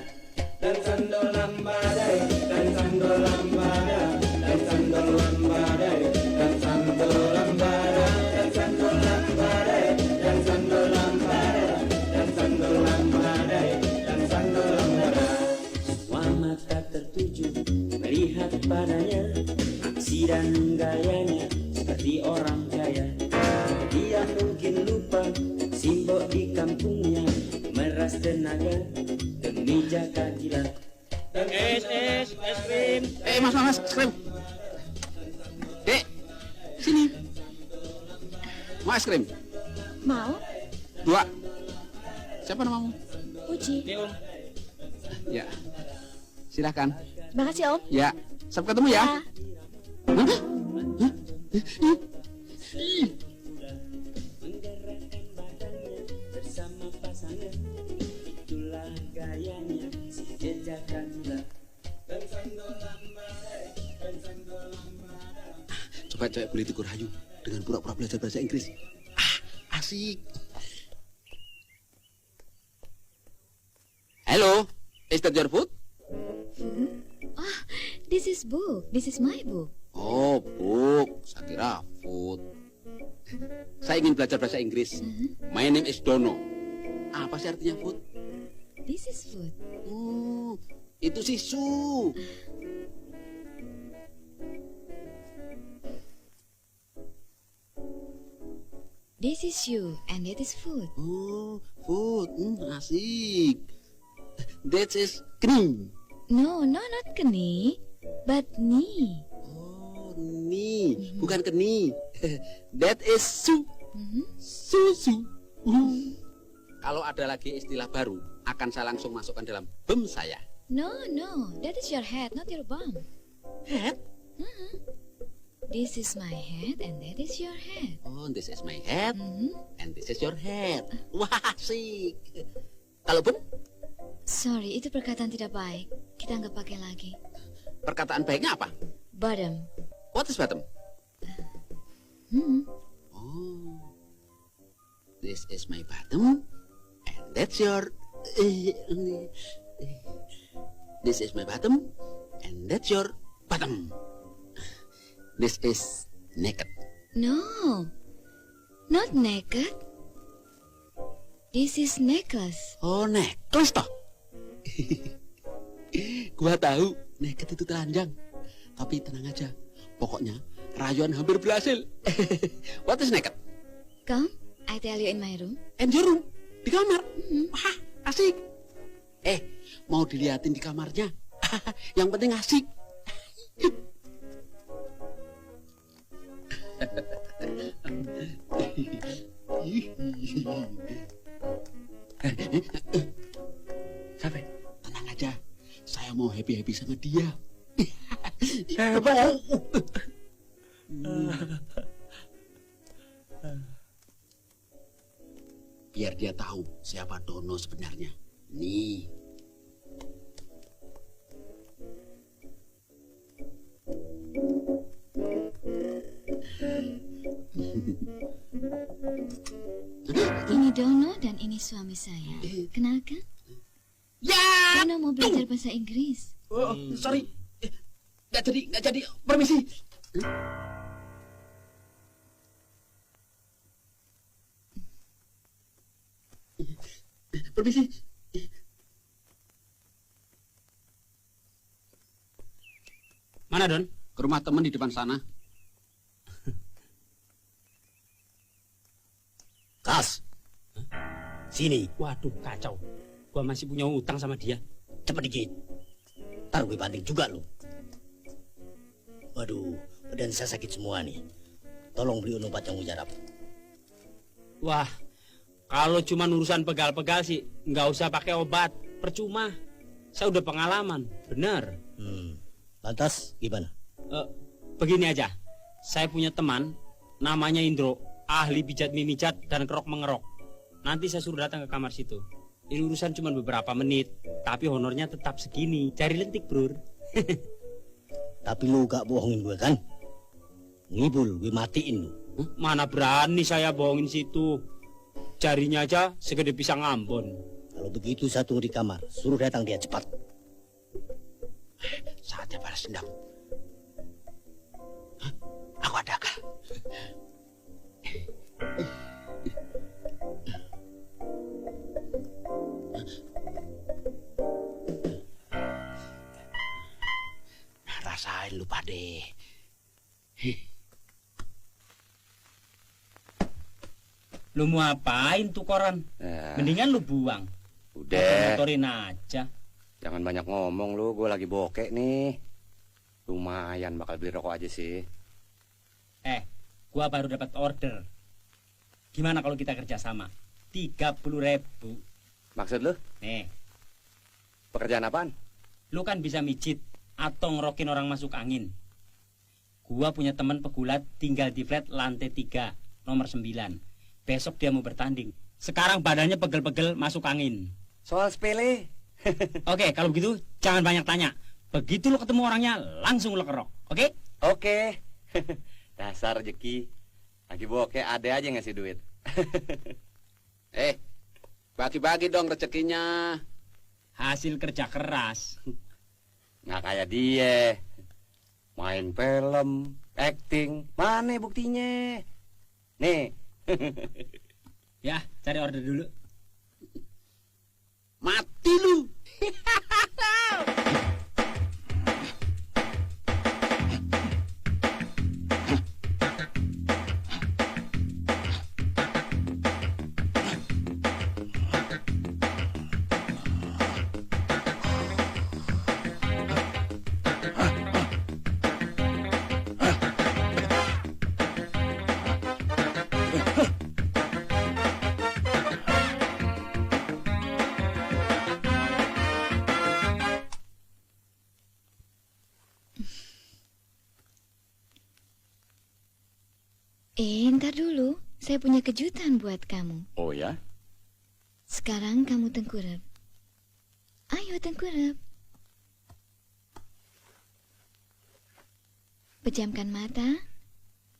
Dan sandolam badai, dan sandolam badai, dan sandolam badai, dan sandolam badai, dan sandolam badai, dan sandolam badai, dan sandolam badai, dan sandolam badai. Semua mata tertuju melihat padanya, aksi dan gayanya seperti orang kaya. Dia mungkin lupa simbol di kampungnya, meras tenaga demi jaka gila. Es krim. Mas, krim. Dek, sini. Mau es krim? Mau? 2. Siapa namamu? Puji. Ini Om. Ya. Silakan. Makasih Om. Ya. Sampai ketemu ya. Ya. Hah? Hah? Menggerakkan badannya bersama pasangan, itulah gayanya si jejaka gila. Dan sandolam badai, dan sandolam badai. Coba cewek boleh tegur Hayu dengan pura-pura belajar bahasa Inggris. Asik. Hello, is that your food? This is book. This is my book. Oh, book. Saya kira food. Saya ingin belajar bahasa Inggris. My name is Dono. Apa sih artinya food? This is food. Oh, itu si Su. This is you, and that is food. Oh, food. Asik. That is cream. No, not keni, but ni. Oh, ni. Bukan keni. That is su. Susu. Kalau ada lagi istilah baru, akan saya langsung masukkan dalam bem saya. No, that is your head, not your bum. Head? This is my head, and that is your head. Oh, this is my head, and this is your head. Wah, asik. Kalau bem? Sorry, itu perkataan tidak baik. Kita nggak pakai lagi. Perkataan baiknya apa? Bottom. What is bottom? Hmm. Oh, this is my bottom, and that's your This is my bottom, and that's your bottom. This is naked. No, not naked. This is necklace. Oh, necklace toh. Gua tahu naked itu telanjang. Tapi tenang aja. Pokoknya rayuan hampir berhasil. What is naked? Come, I tell you in my room. And your room? Di kamar? Wah, asik. Mau diliatin di kamarnya. Yang penting asik. Sampai tenang aja. Saya mau happy-happy sama dia. Hebat. Biar dia tahu siapa Dono sebenarnya. Nih. Ini Dono dan ini suami saya. Kenalkan? Ya. Dono mau belajar bahasa Inggris. Oh, sorry. Nggak jadi. Permisi. Permisi. Mana, Don? Ke rumah teman di depan sana. Kas, sini. Waduh, kacau. Gua masih punya utang sama dia. Cepet dikit. Ntar gue banting juga lo. Waduh, badan saya sakit semua nih. Tolong beli obat yang mujarab. Wah, kalau cuma urusan pegal-pegal sih, nggak usah pakai obat. Percuma. Saya udah pengalaman, bener. Lantas gimana? Begini aja, saya punya teman, namanya Indro, ahli pijat mimijat dan kerok mengerok. Nanti saya suruh datang ke kamar situ. Ini urusan cuma beberapa menit, tapi honornya tetap segini. Cari lentik, bro. Tapi lu gak bohongin gue kan? Ngibul, gue matiin lu. Mana berani saya bohongin situ. Jarinya aja segede pisang Ambon. Kalau begitu saya tunggu di kamar. Suruh datang dia cepat. Saatnya balas dendam. Aku ada akal. Rasain lu pade. Lu mau apain tuh koran? Mendingan lu buang. Udah. Motorin aja. Jangan banyak ngomong lu, gue lagi bokek nih. Lumayan bakal beli rokok aja sih. Gua baru dapat order. Gimana kalau kita kerjasama? 30.000. Maksud lu? Nih, Pekerjaan apaan? lu kan bisa mijit atau ngerokin orang masuk angin. Gua punya teman pegulat tinggal di flat lantai 3, nomor 9. Besok dia mau bertanding. Sekarang badannya pegel-pegel masuk angin. Soal sepele. Oke, kalau begitu jangan banyak tanya. Begitu lu ketemu orangnya, langsung lu kerok. Oke? Oke. Dasar rezeki. Lagi bokeh ada aja ngasih duit. Bagi-bagi dong rezekinya. Hasil kerja keras. Nggak kayak dia. Main film, acting, mana buktinya? Nih. Ya, cari order dulu. Mati lu. Ntar dulu, saya punya kejutan buat kamu. Oh ya? Sekarang kamu tengkurap. Ayo tengkurap. Pejamkan mata.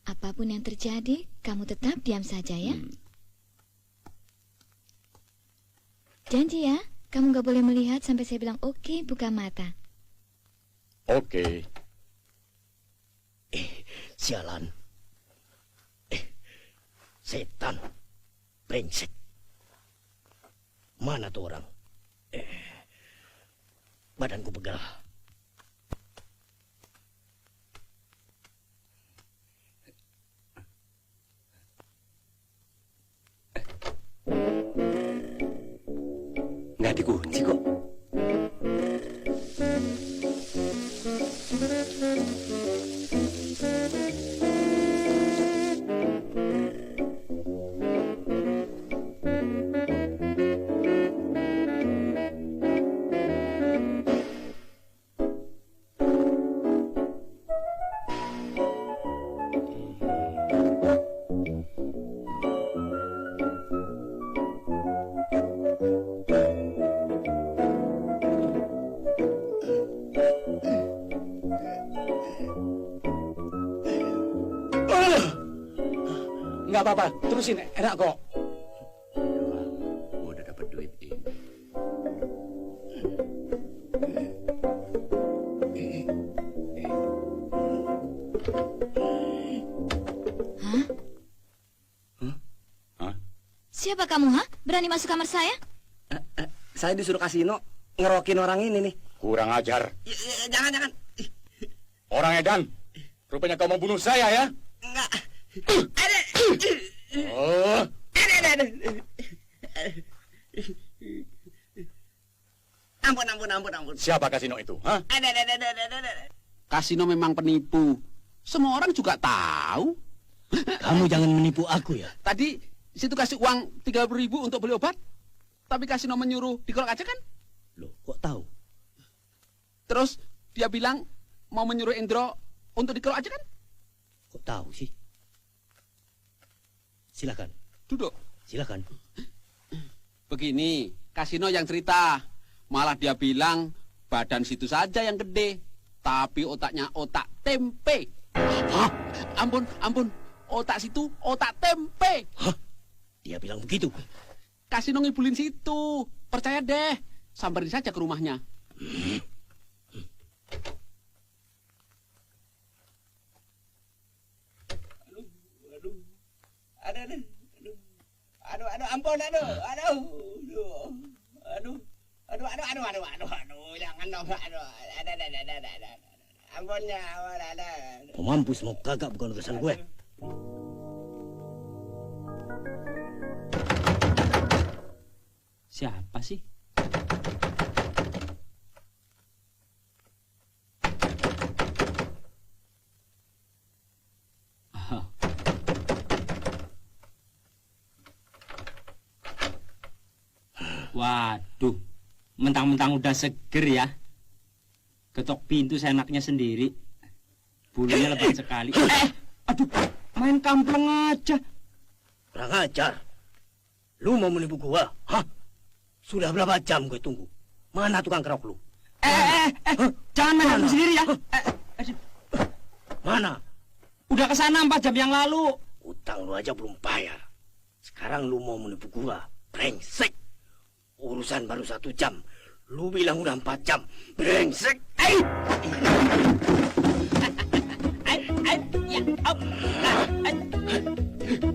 Apapun yang terjadi, kamu tetap diam saja ya. Janji ya? Kamu gak boleh melihat sampai saya bilang oke, buka mata. Oke. Sialan. Setan. Brengsek. Mana tuh orang? Badanku pegal. Nggak dikunci kok. Nggak apa-apa, terusin, enak kok. Udah dapat duit ini. Hah? Hah? Siapa kamu, ha? Berani masuk kamar saya? Saya disuruh kasino ngerokin orang ini nih. Kurang ajar. Jangan. Orang edan. Rupanya kau mau bunuh saya ya? Enggak. Oh. Ampun. Siapa kasino itu? Hah? Kasino memang penipu. Semua orang juga tahu. Kamu jangan menipu aku ya. Tadi situ kasih uang 30.000 untuk beli obat. Tapi kasino menyuruh dikolok aja kan? Loh, kok tahu? Terus dia bilang mau menyuruh Indro untuk dikolok aja kan? Kok tahu sih? Silakan. Duduk. Silakan. Begini, kasino yang cerita. Malah dia bilang badan situ saja yang gede. Tapi otaknya otak tempe. Hah? Ampun. Otak situ otak tempe. Hah? Dia bilang begitu. Kasino ngibulin situ. Percaya deh. Samperin saja ke rumahnya. Ampun, jangan dong, ampunnya, Mau mampus mau kagak bukan urusan gue. Siapa sih? Ah. Waduh, mentang-mentang udah seger ya. Ketok pintu seenaknya sendiri. Bulunya lebat sekali. Aduh, main kampleng aja. Kurang ajar. Lu mau menipu gua? Hah? Sudah berapa jam gue tunggu? Mana tukang kerok lu? Jangan main hakim sendiri ya. Mana? Udah kesana 4 jam yang lalu. Utang lu aja belum bayar. Sekarang lu mau menipu gua? Brengsek. Urusan baru 1 jam. Lu bilang udah 4 jam. Brengsek.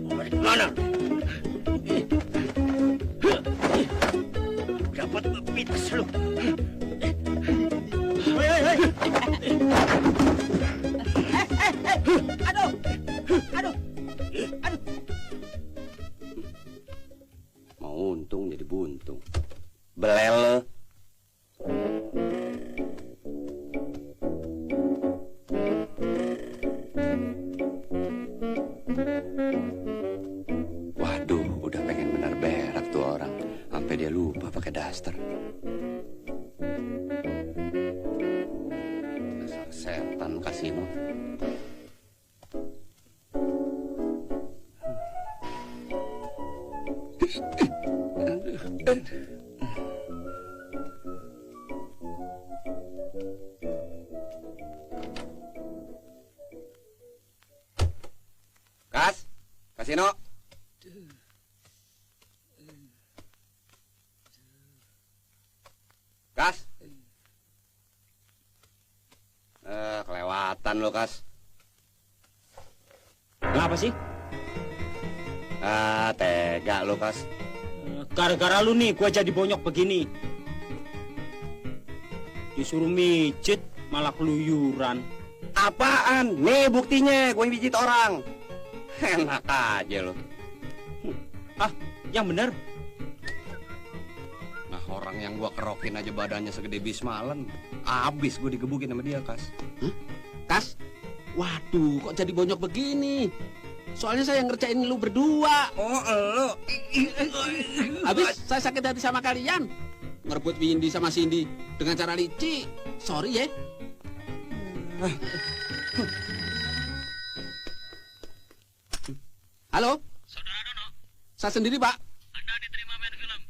Mau balik kemana? Dapat pites lu. Hei. Aduh. mau untung jadi buntung. Belel. Waduh, udah pengen benar berak tuh orang. Sampai dia lupa pakai daster. Dasar setan kasino. Kasino. Keterlaluan lo, Kas. Kenapa sih? Ah, tega lo, Kas. Gara-gara lu nih, gua jadi bonyok begini. Disuruh mijet, malah keluyuran. Apaan? Nih buktinya, gue yang pijit orang. Enak aja lo. Ah, yang bener. Nah, orang yang gua kerokin aja badannya segede bismalan. Abis gue digebukin sama dia, Kas. Hah? Kas? Waduh, kok jadi bonyok begini? Soalnya saya ngerjain lu berdua. Oh, lo. Habis saya sakit hati sama kalian. Ngerebut Windy sama Cindy dengan cara licik. Sorry ya. Halo? Saudara Dono, Saya sendiri, Pak. Anda diterima main film.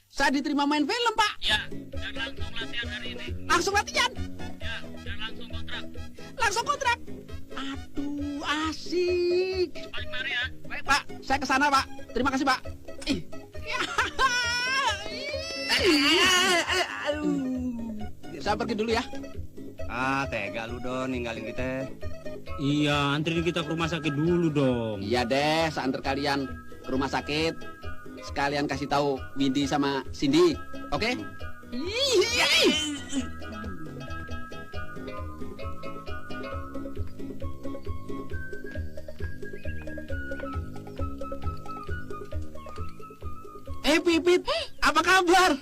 Saya diterima main film, Pak. Ya, dan langsung latihan hari ini. Langsung latihan. Ya, dan langsung kontrak. Langsung kontrak. Aduh, asik. Balik mari ya. Baik, Pak. Saya ke sana, Pak. Terima kasih, Pak. Ih. Saya pergi dulu ya. Ah, tega lu, Don, ninggalin kita. Iya, anterin kita ke rumah sakit dulu dong. Iya deh, saya antar kalian ke rumah sakit. Sekalian kasih tahu Windy sama Cindy. Oke? Pipit, apa kabar?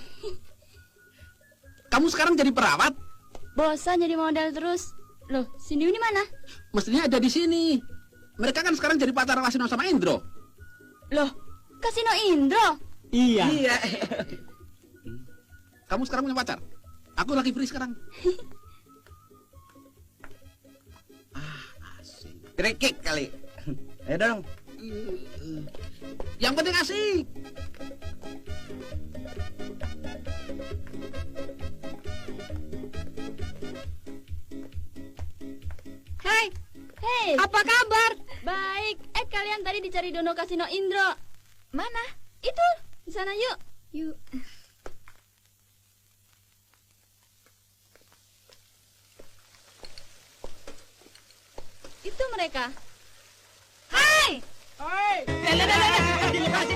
Kamu sekarang jadi perawat? Bosan jadi model terus. Loh, Cindy ini mana? Mestinya ada di sini. Mereka kan sekarang jadi pacar Kasino sama Indro. Loh, Kasino Indro. Iya. Kamu sekarang punya pacar? Aku lagi free sekarang. Asik. Krikik kali. Ayo dong. Yang penting asik. Hai. Hei. Apa kabar? Baik. Kalian tadi dicari Dono Kasino Indro. Mana? Itu, di sana yuk. Yuk. Itu mereka. Hai. Hai. Di lokasi